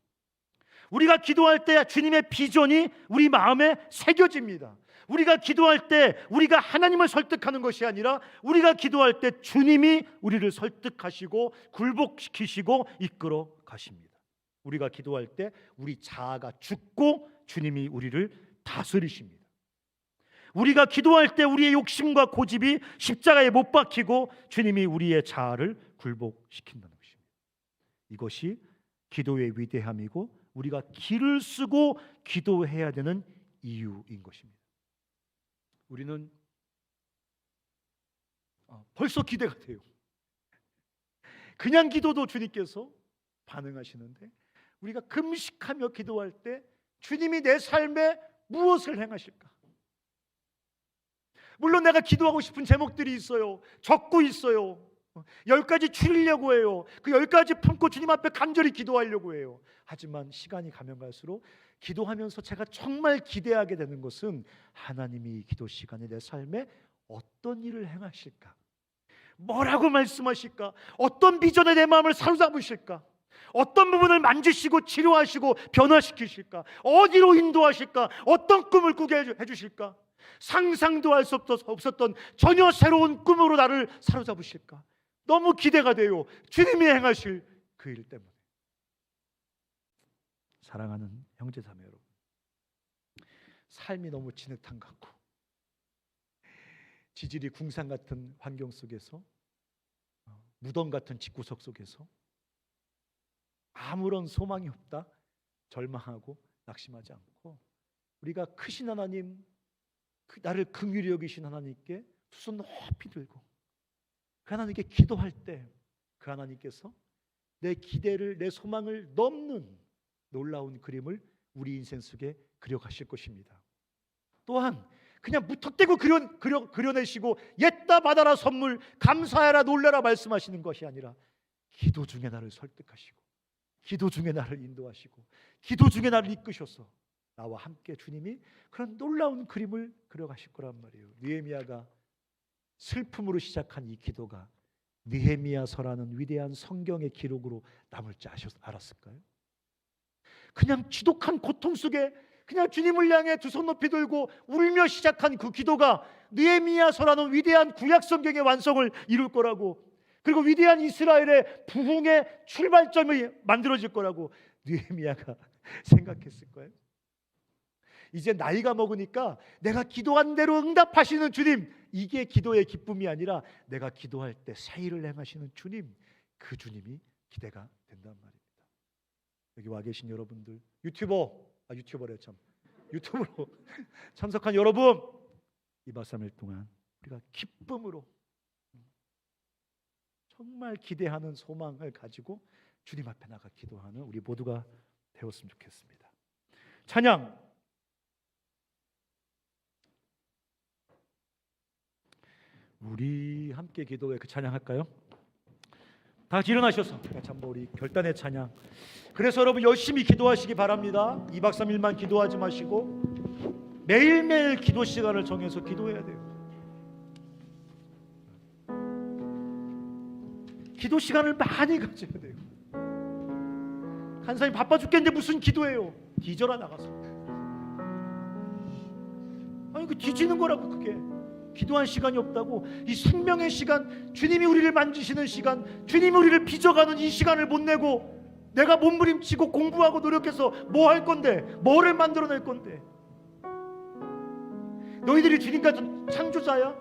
우리가 기도할 때 주님의 비전이 우리 마음에 새겨집니다. 우리가 기도할 때 우리가 하나님을 설득하는 것이 아니라 우리가 기도할 때 주님이 우리를 설득하시고 굴복시키시고 이끌어 가십니다. 우리가 기도할 때 우리 자아가 죽고 주님이 우리를 다스리십니다. 우리가 기도할 때 우리의 욕심과 고집이 십자가에 못 박히고 주님이 우리의 자아를 굴복시킨다는 것입니다. 이것이 기도의 위대함이고 우리가 기를 쓰고 기도해야 되는 이유인 것입니다. 우리는 벌써 기대가 돼요. 그냥 기도도 주님께서 반응하시는데 우리가 금식하며 기도할 때 주님이 내 삶에 무엇을 행하실까? 물론 내가 기도하고 싶은 제목들이 있어요. 적고 있어요. 10가지 추리려고 해요. 그 10가지 품고 주님 앞에 간절히 기도하려고 해요. 하지만 시간이 가면 갈수록 기도하면서 제가 정말 기대하게 되는 것은 하나님이 기도 시간에 내 삶에 어떤 일을 행하실까? 뭐라고 말씀하실까? 어떤 비전에 내 마음을 사로잡으실까? 어떤 부분을 만지시고 치료하시고 변화시키실까? 어디로 인도하실까? 어떤 꿈을 꾸게 해주실까? 상상도 할 수 없었던 전혀 새로운 꿈으로 나를 사로잡으실까? 너무 기대가 돼요. 주님이 행하실 그 일 때문에. 사랑하는 형제자매 여러분, 삶이 너무 진흙탕 같고 지질이 궁상 같은 환경 속에서, 무덤 같은 집구석 속에서 아무런 소망이 없다 절망하고 낙심하지 않고 우리가 크신 하나님, 나를 긍휼히 여기신 하나님께 두 손 높이 들고 그 하나님께 기도할 때 그 하나님께서 내 기대를, 내 소망을 넘는 놀라운 그림을 우리 인생 속에 그려가실 것입니다. 또한 그냥 무턱대고 그려내시고 옛다 받아라 선물, 감사해라 놀라라 말씀하시는 것이 아니라 기도 중에 나를 설득하시고 기도 중에 나를 인도하시고 기도 중에 나를 이끄셔서 나와 함께 주님이 그런 놀라운 그림을 그려가실 거란 말이에요. 느헤미야가 슬픔으로 시작한 이 기도가 느헤미야서라는 위대한 성경의 기록으로 남을 줄 알았을까요? 그냥 지독한 고통 속에 그냥 주님을 향해 두 손 높이 들고 울며 시작한 그 기도가 느헤미야서라는 위대한 구약 성경의 완성을 이룰 거라고, 그리고 위대한 이스라엘의 부흥의 출발점이 만들어질 거라고 느헤미야가 생각했을 거예요. 이제 나이가 먹으니까 내가 기도한 대로 응답하시는 주님, 이게 기도의 기쁨이 아니라 내가 기도할 때 새 일을 행하시는 주님, 그 주님이 기대가 된단 말입니다. 여기 와 계신 여러분들, 유튜브로 참석한 여러분, 2박 3일 동안 우리가 기쁨으로 정말 기대하는 소망을 가지고 주님 앞에 나가 기도하는 우리 모두가 되었으면 좋겠습니다. 찬양, 우리 함께 기도해 그 찬양할까요? 다 같이 일어나셔서 같이 한번 우리 결단의 찬양. 그래서 여러분 열심히 기도하시기 바랍니다. 2박 3일만 기도하지 마시고 매일매일 기도 시간을 정해서 기도해야 돼요. 기도 시간을 많이 가져야 돼요. 간사님 바빠 죽겠는데 무슨 기도해요? 뒤져라 나가서. 아니 그 뒤지는 거라고. 그게 기도한 시간이 없다고. 이 생명의 시간, 주님이 우리를 만지시는 시간, 주님이 우리를 빚어가는 이 시간을 못 내고 내가 몸부림치고 공부하고 노력해서 뭐 할 건데, 뭐를 만들어낼 건데. 너희들이 주님 같은 창조자야?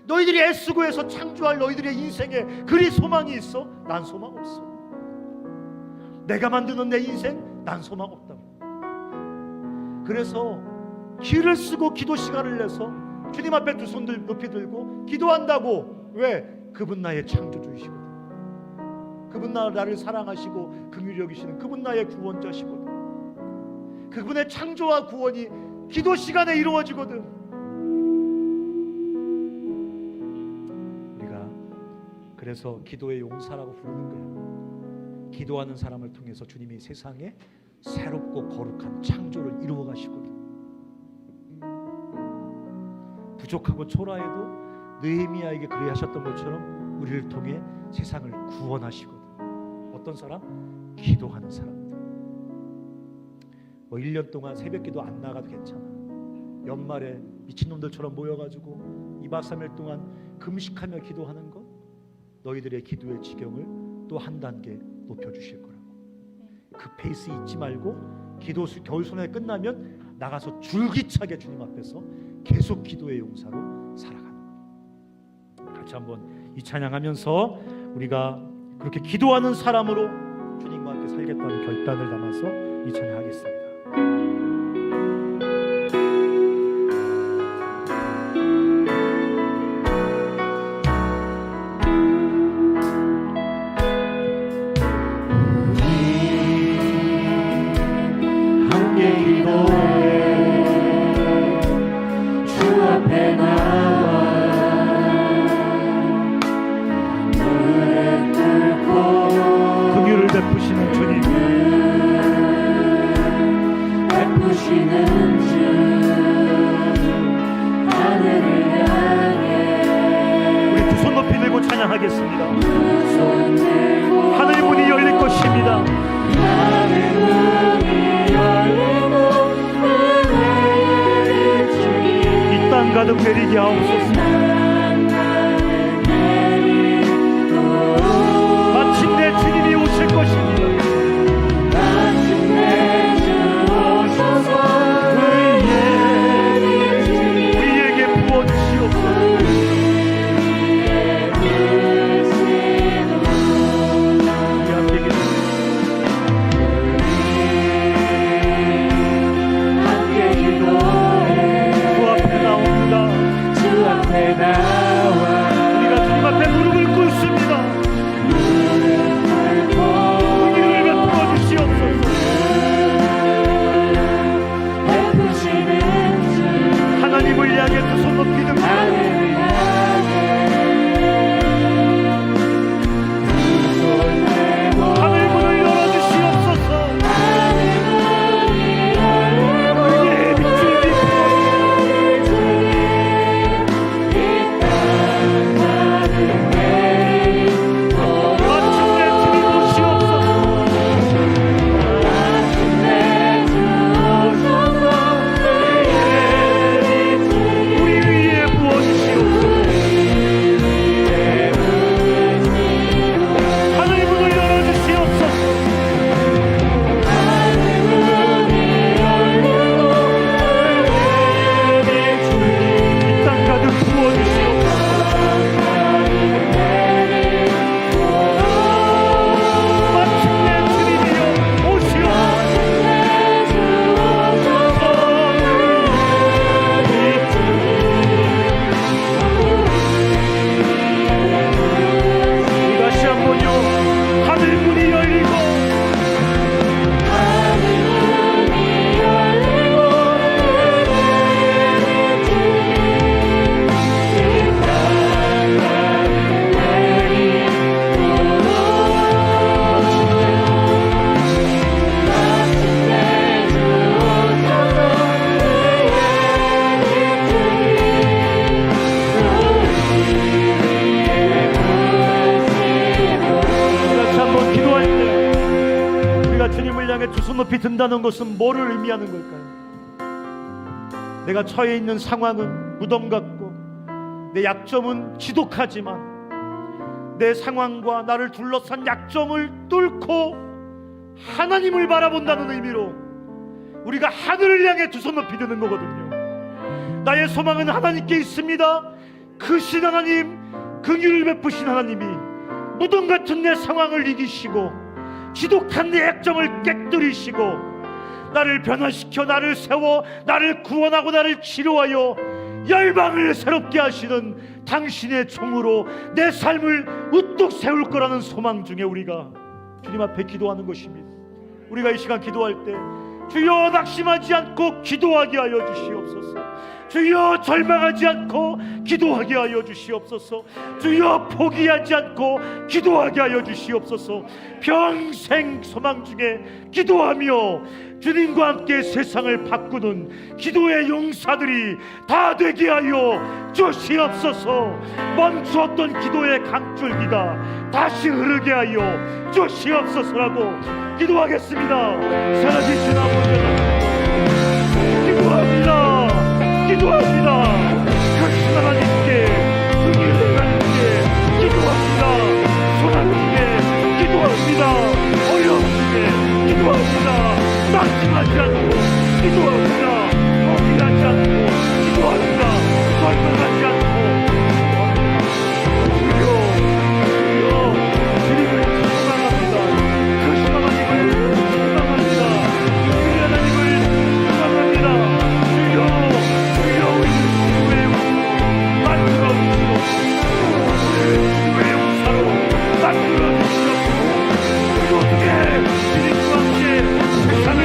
너희들이 애쓰고 해서 창조할 너희들의 인생에 그리 소망이 있어? 난 소망 없어. 내가 만드는 내 인생, 난 소망 없다고. 그래서 기를 쓰고 기도 시간을 내서 주님 앞에 두 손들 높이 들고 기도한다고. 왜? 그분 나의 창조주이시거든. 그분 나를 사랑하시고 긍휼히 여기시는 그분 나의 구원자시거든. 그분의 창조와 구원이 기도 시간에 이루어지거든. 우리가 그래서 기도의 용사라고 부르는 거야. 기도하는 사람을 통해서 주님이 세상에 새롭고 거룩한 창조를 이루어 가시거든. 부족하고 초라해도 느헤미야에게 그리 하셨던 것처럼 우리를 통해 세상을 구원하시거든. 어떤 사람? 기도하는 사람들. 뭐 1년 동안 새벽 기도 안 나가도 괜찮아. 연말에 미친놈들처럼 모여가지고 2박 3일 동안 금식하며 기도하는 것, 너희들의 기도의 지경을 또 한 단계 높여주실 거라고. 그 페이스 잊지 말고 기도 겨울소년회 끝나면 나가서 줄기차게 주님 앞에서 계속 기도의 용사로 살아가는 거예요. 같이 한번 이 찬양하면서 우리가 그렇게 기도하는 사람으로 주님과 함께 살겠다는 결단을 담아서 이 찬양하겠습니다. 베푸시는 주님, 베푸시는 주, 하늘을 향해 우리 두 손 높이 들고 찬양하겠습니다. 하늘 문이 열릴 것입니다. 하늘 문이 열리고 이 땅 가득 내리게 하옵소서. 마침내 주님이 오실 것입니다. 마침내 주 오셔서 우리에게 부어주시옵소서. 우리 함께 기도해. 주 앞에 나옵니다. 주 앞에 높이 든다는 것은 뭐를 의미하는 걸까요? 내가 처해 있는 상황은 무덤 같고 내 약점은 지독하지만 내 상황과 나를 둘러싼 약점을 뚫고 하나님을 바라본다는 의미로 우리가 하늘을 향해 두 손 높이 드는 거거든요. 나의 소망은 하나님께 있습니다. 크신 하나님, 긍휼을 베푸신 하나님이 무덤 같은 내 상황을 이기시고 지독한 내 약점을 깨뜨리시고 나를 변화시켜 나를 세워 나를 구원하고 나를 치료하여 열방을 새롭게 하시는 당신의 종으로 내 삶을 우뚝 세울 거라는 소망 중에 우리가 주님 앞에 기도하는 것입니다. 우리가 이 시간 기도할 때 주여 낙심하지 않고 기도하게 하여 주시옵소서. 주여 절망하지 않고 기도하게 하여 주시옵소서. 주여 포기하지 않고 기도하게 하여 주시옵소서. 평생 소망 중에 기도하며 주님과 함께 세상을 바꾸는 기도의 용사들이 다 되게 하여 주시옵소서. 멈추었던 기도의 강줄기가 다시 흐르게 하여 주시옵소서라고 기도하겠습니다. 살아계신 아버지 기도합니다. 기도합니다. 크신 하나님께 긍휼의 하나님께 기도합니다. 소망 중에 기도합니다. 어려움 중에 기도합니다. 낙심하지 않고 기도합니다. 포기하지 않고 기도합니다. 절망하지 않고 주여 주님을 찬양합니다. 크신 하나님을 찬양합니다. 주의 하나님을 찬양합니다. 주여 우리 기도의 용사로 만들어 주시옵소서. 기도의 용사로 만들어 주시옵소서. 어떻게 주님과 함께 세상을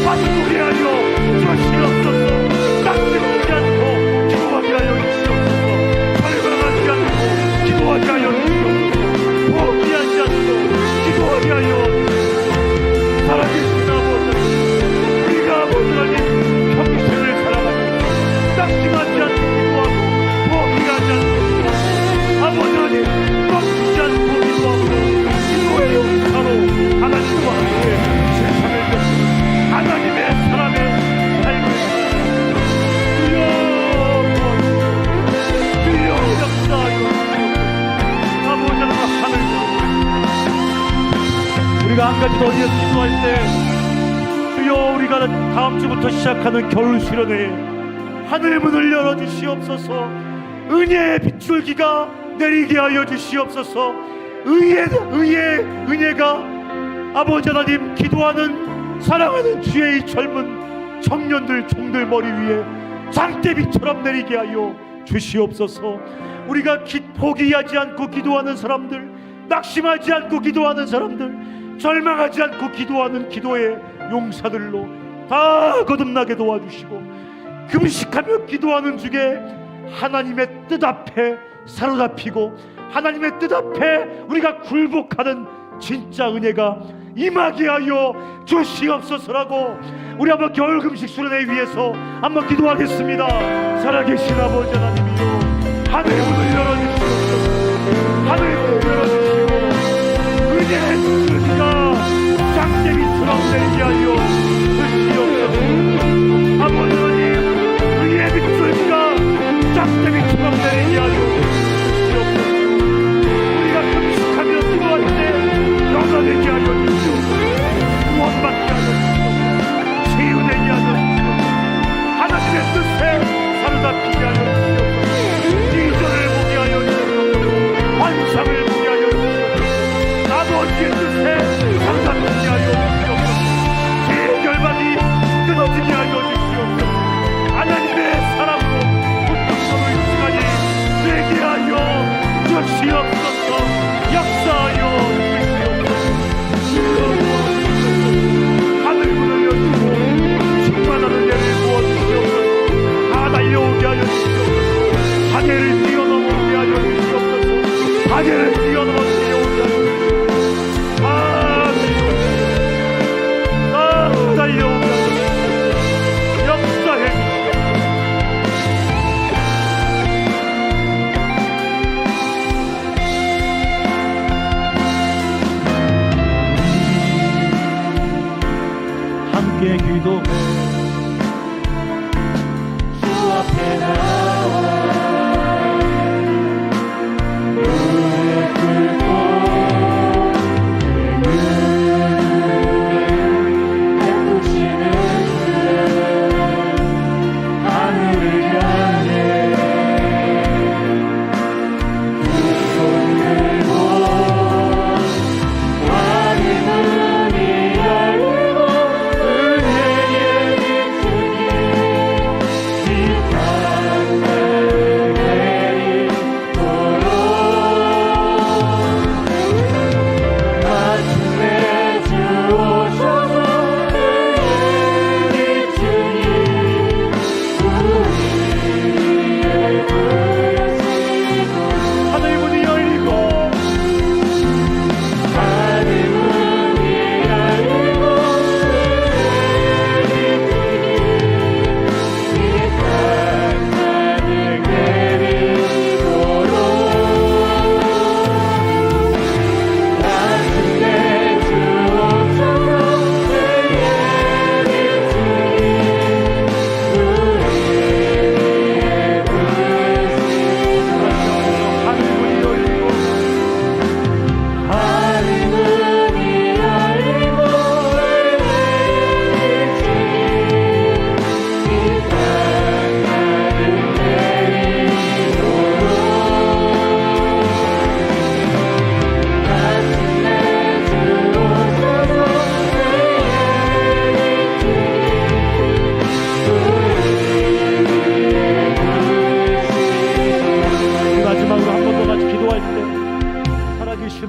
바꾸게 하여 주시옵소서. 낙심하지 않고 기도하게 하여 주시옵소서. 절망하지 않고 기도하게 하여 주시옵소서. 포기하지 않고 기도하게 하여 주시옵소서. 살아계신 아버지, 우리가 아버지 하나님 평생을 살아가면서 낙심하지 않고 기도하고 포기하지 않고 아버지 하나님 멈추지 않고 기도하고 기도의 용사로 하나님과 함께 세상을 걷는 하나님의 사람의 삶을 살아갑니다. 주여 역사하여 아버지 하나님 하늘 우리가 한 가지 더 이어서 기도할 때 주여 우리가 다음 주부터 시작하는 겨울 수련회에 하늘 문을 열어주시옵소서. 은혜의 빗줄기가 내리게 하여 주시옵소서. 은혜가 아버지 하나님 기도하는 사랑하는 주의 이 젊은 청년들 종들 머리 위에 장대비처럼 내리게 하여 주시옵소서. 우리가 포기하지 않고 기도하는 사람들, 낙심하지 않고 기도하는 사람들, 절망하지 않고 기도하는 기도의 용사들로 다 거듭나게 도와주시고 금식하며 기도하는 중에 하나님의 뜻 앞에 사로잡히고 하나님의 뜻 앞에 우리가 굴복하는 진짜 은혜가 임하게 하여 주시옵소서라고 우리 한번 겨울 금식 수련회 위해서 한번 기도하겠습니다. 살아계신 아버지 하나님이여 하늘의 문을 열어주시옵소서. 하늘의 문을 열어주시고 은혜의 빗줄기가 장대비처럼 내리게 하여 주시옵소서. 아버지 하나님 은혜의 빗줄기가 장대비처럼 내리게 하여 주시옵소서. 우리가 금식하며 기도할 때 변화되게 하여 주시옵소서. 구원받게 하여 주시옵소서. 치유되게 하여 주시옵소서. 하나님의 뜻에 사로잡히게 하여 주시옵소서. 비전을 보게 하여 주시옵소서. 환상을 보게 하여 주시옵소서. 아버지의 뜻에 사로잡히게 하여 주시옵소서.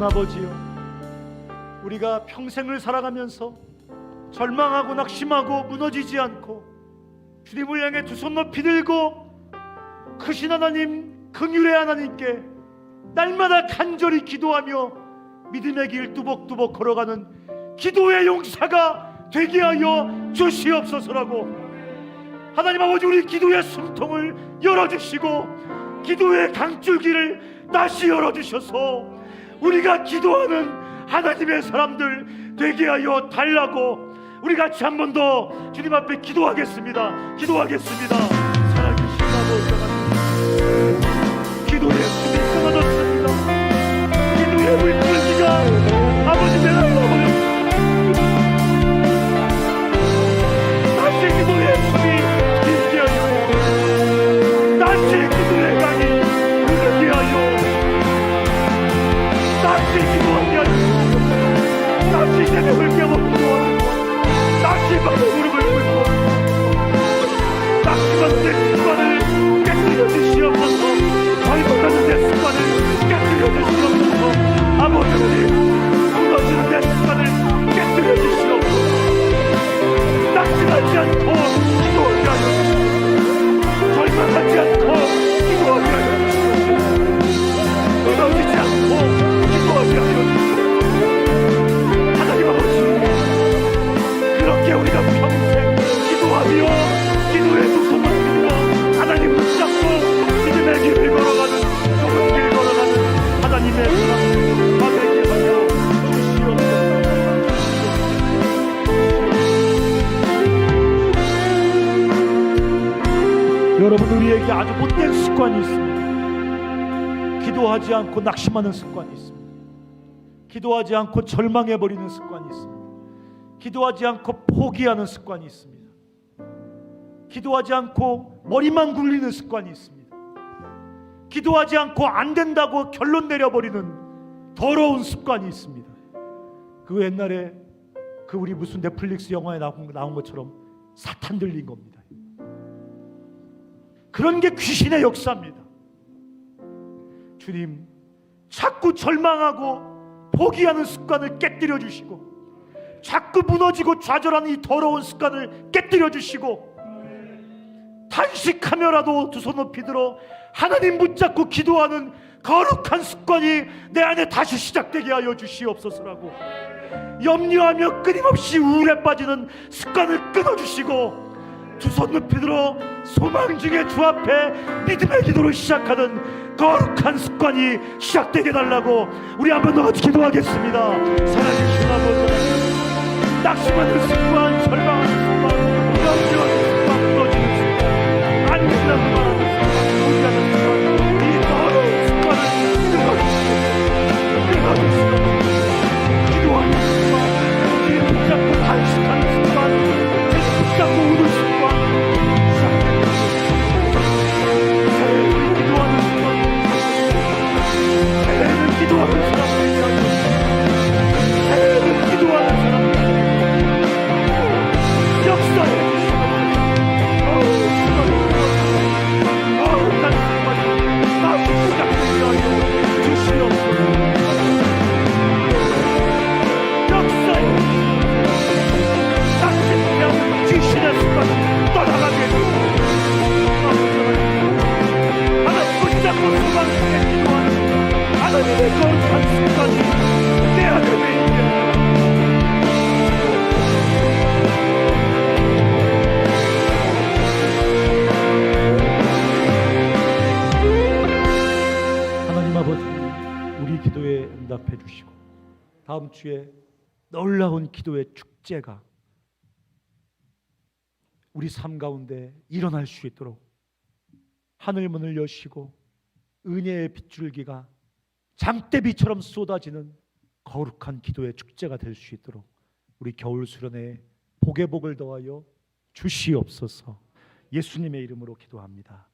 아버지여, 우리가 평생을 살아가면서 절망하고 낙심하고 무너지지 않고 주님을 향해 두 손 높이 들고 크신 하나님, 긍휼의 하나님께 날마다 간절히 기도하며 믿음의 길 뚜벅뚜벅 걸어가는 기도의 용사가 되게 하여 주시옵소서라고. 하나님 아버지, 우리 기도의 숨통을 열어주시고 기도의 강줄기를 다시 열어주셔서 우리가 기도하는 하나님의 사람들 되게 하여 달라고. 우리 같이 한 번 더 주님 앞에 기도하겠습니다. 기도하겠습니다. 살아계신 아버지, 기도의 숨이 끊어졌습니다. 기도의 물줄기가 아버지 내려버렸습니다. 다시 기도의 숨이 길게 하여, 다시 기도의 강이 흐르게 하여, 다시 기도하게 하여, 다시 새벽을 깨워주고, 다시 밤의 무릎을 꿇고, 낙심하는 내 습관을 깨뜨려 주시옵소서. 절망하는 내 습관을 깨뜨려 주시옵소서. 아버지, 무너지는 내 습관을 깨뜨려 주시옵소서. 낙심하지 않고 기도하게 하여 주시옵소서. 절망하지 않고 기도하게 하여 주시옵소서. 무너지지 않고 기도하게 하여 주시옵소서. 하나님 아버지, 그렇게 우리가 평생 기도하며 기도의 두 손을 들고 하나님 붙잡고 믿음의 길을 걸어가는, 좁은 길 걸어가는 하나님의 사람 되게 하여 주시옵소서. 여러분, 우리에게 아주 못된 습관이 있습니다. 기도하지 않고 낙심하는 습관이 있습니다. 기도하지 않고 절망해버리는 습관이 있습니다. 기도하지 않고 포기하는 습관이 있습니다. 기도하지 않고 머리만 굴리는 습관이 있습니다. 기도하지 않고 안 된다고 결론 내려버리는 더러운 습관이 있습니다. 그 옛날에 그 우리 무슨 넷플릭스 영화에 나온 것처럼 사탄 들린 겁니다. 그런 게 귀신의 역사입니다. 주님, 자꾸 절망하고 포기하는 습관을 깨뜨려 주시고, 자꾸 무너지고 좌절하는 이 더러운 습관을 깨뜨려 주시고, 단식하며라도 두 손 높이 들어 하나님 붙잡고 기도하는 거룩한 습관이 내 안에 다시 시작되게 하여 주시옵소서라고. 염려하며 끊임없이 우울에 빠지는 습관을 끊어주시고, 두 손 높이 들어 소망 중에 주 앞에 믿음의 기도를 시작하는 거룩한 습관이 시작되게 달라고 우리 한번 더 기도하겠습니다. 살아계신 아버지, 낙심하는 습관, 절망하는 습관, 염려하는 습관, 무너지는 습관, 안 된다고 말하는 습관, 포기하는 습관, 이 더러운 습관을 끊어주시고, 기도하는 습관, 뒤에 붙잡고 단식하는 습관, 뒤에 붙잡고 우는 습관, 기도하는 습관, 기도하는 사람들이 기도하는 사람들 역사에 하나님의 거룩한 습관이 내 안에 있게 하나님 아버지, 우리 기도에 응답해 주시고 다음 주에 놀라운 기도의 축제가 우리 삶 가운데 일어날 수 있도록 하늘 문을 여시고 은혜의 빗줄기가 장대비처럼 쏟아지는 거룩한 기도의 축제가 될 수 있도록 우리 겨울 수련회에 복의 복을 더하여 주시옵소서. 예수님의 이름으로 기도합니다.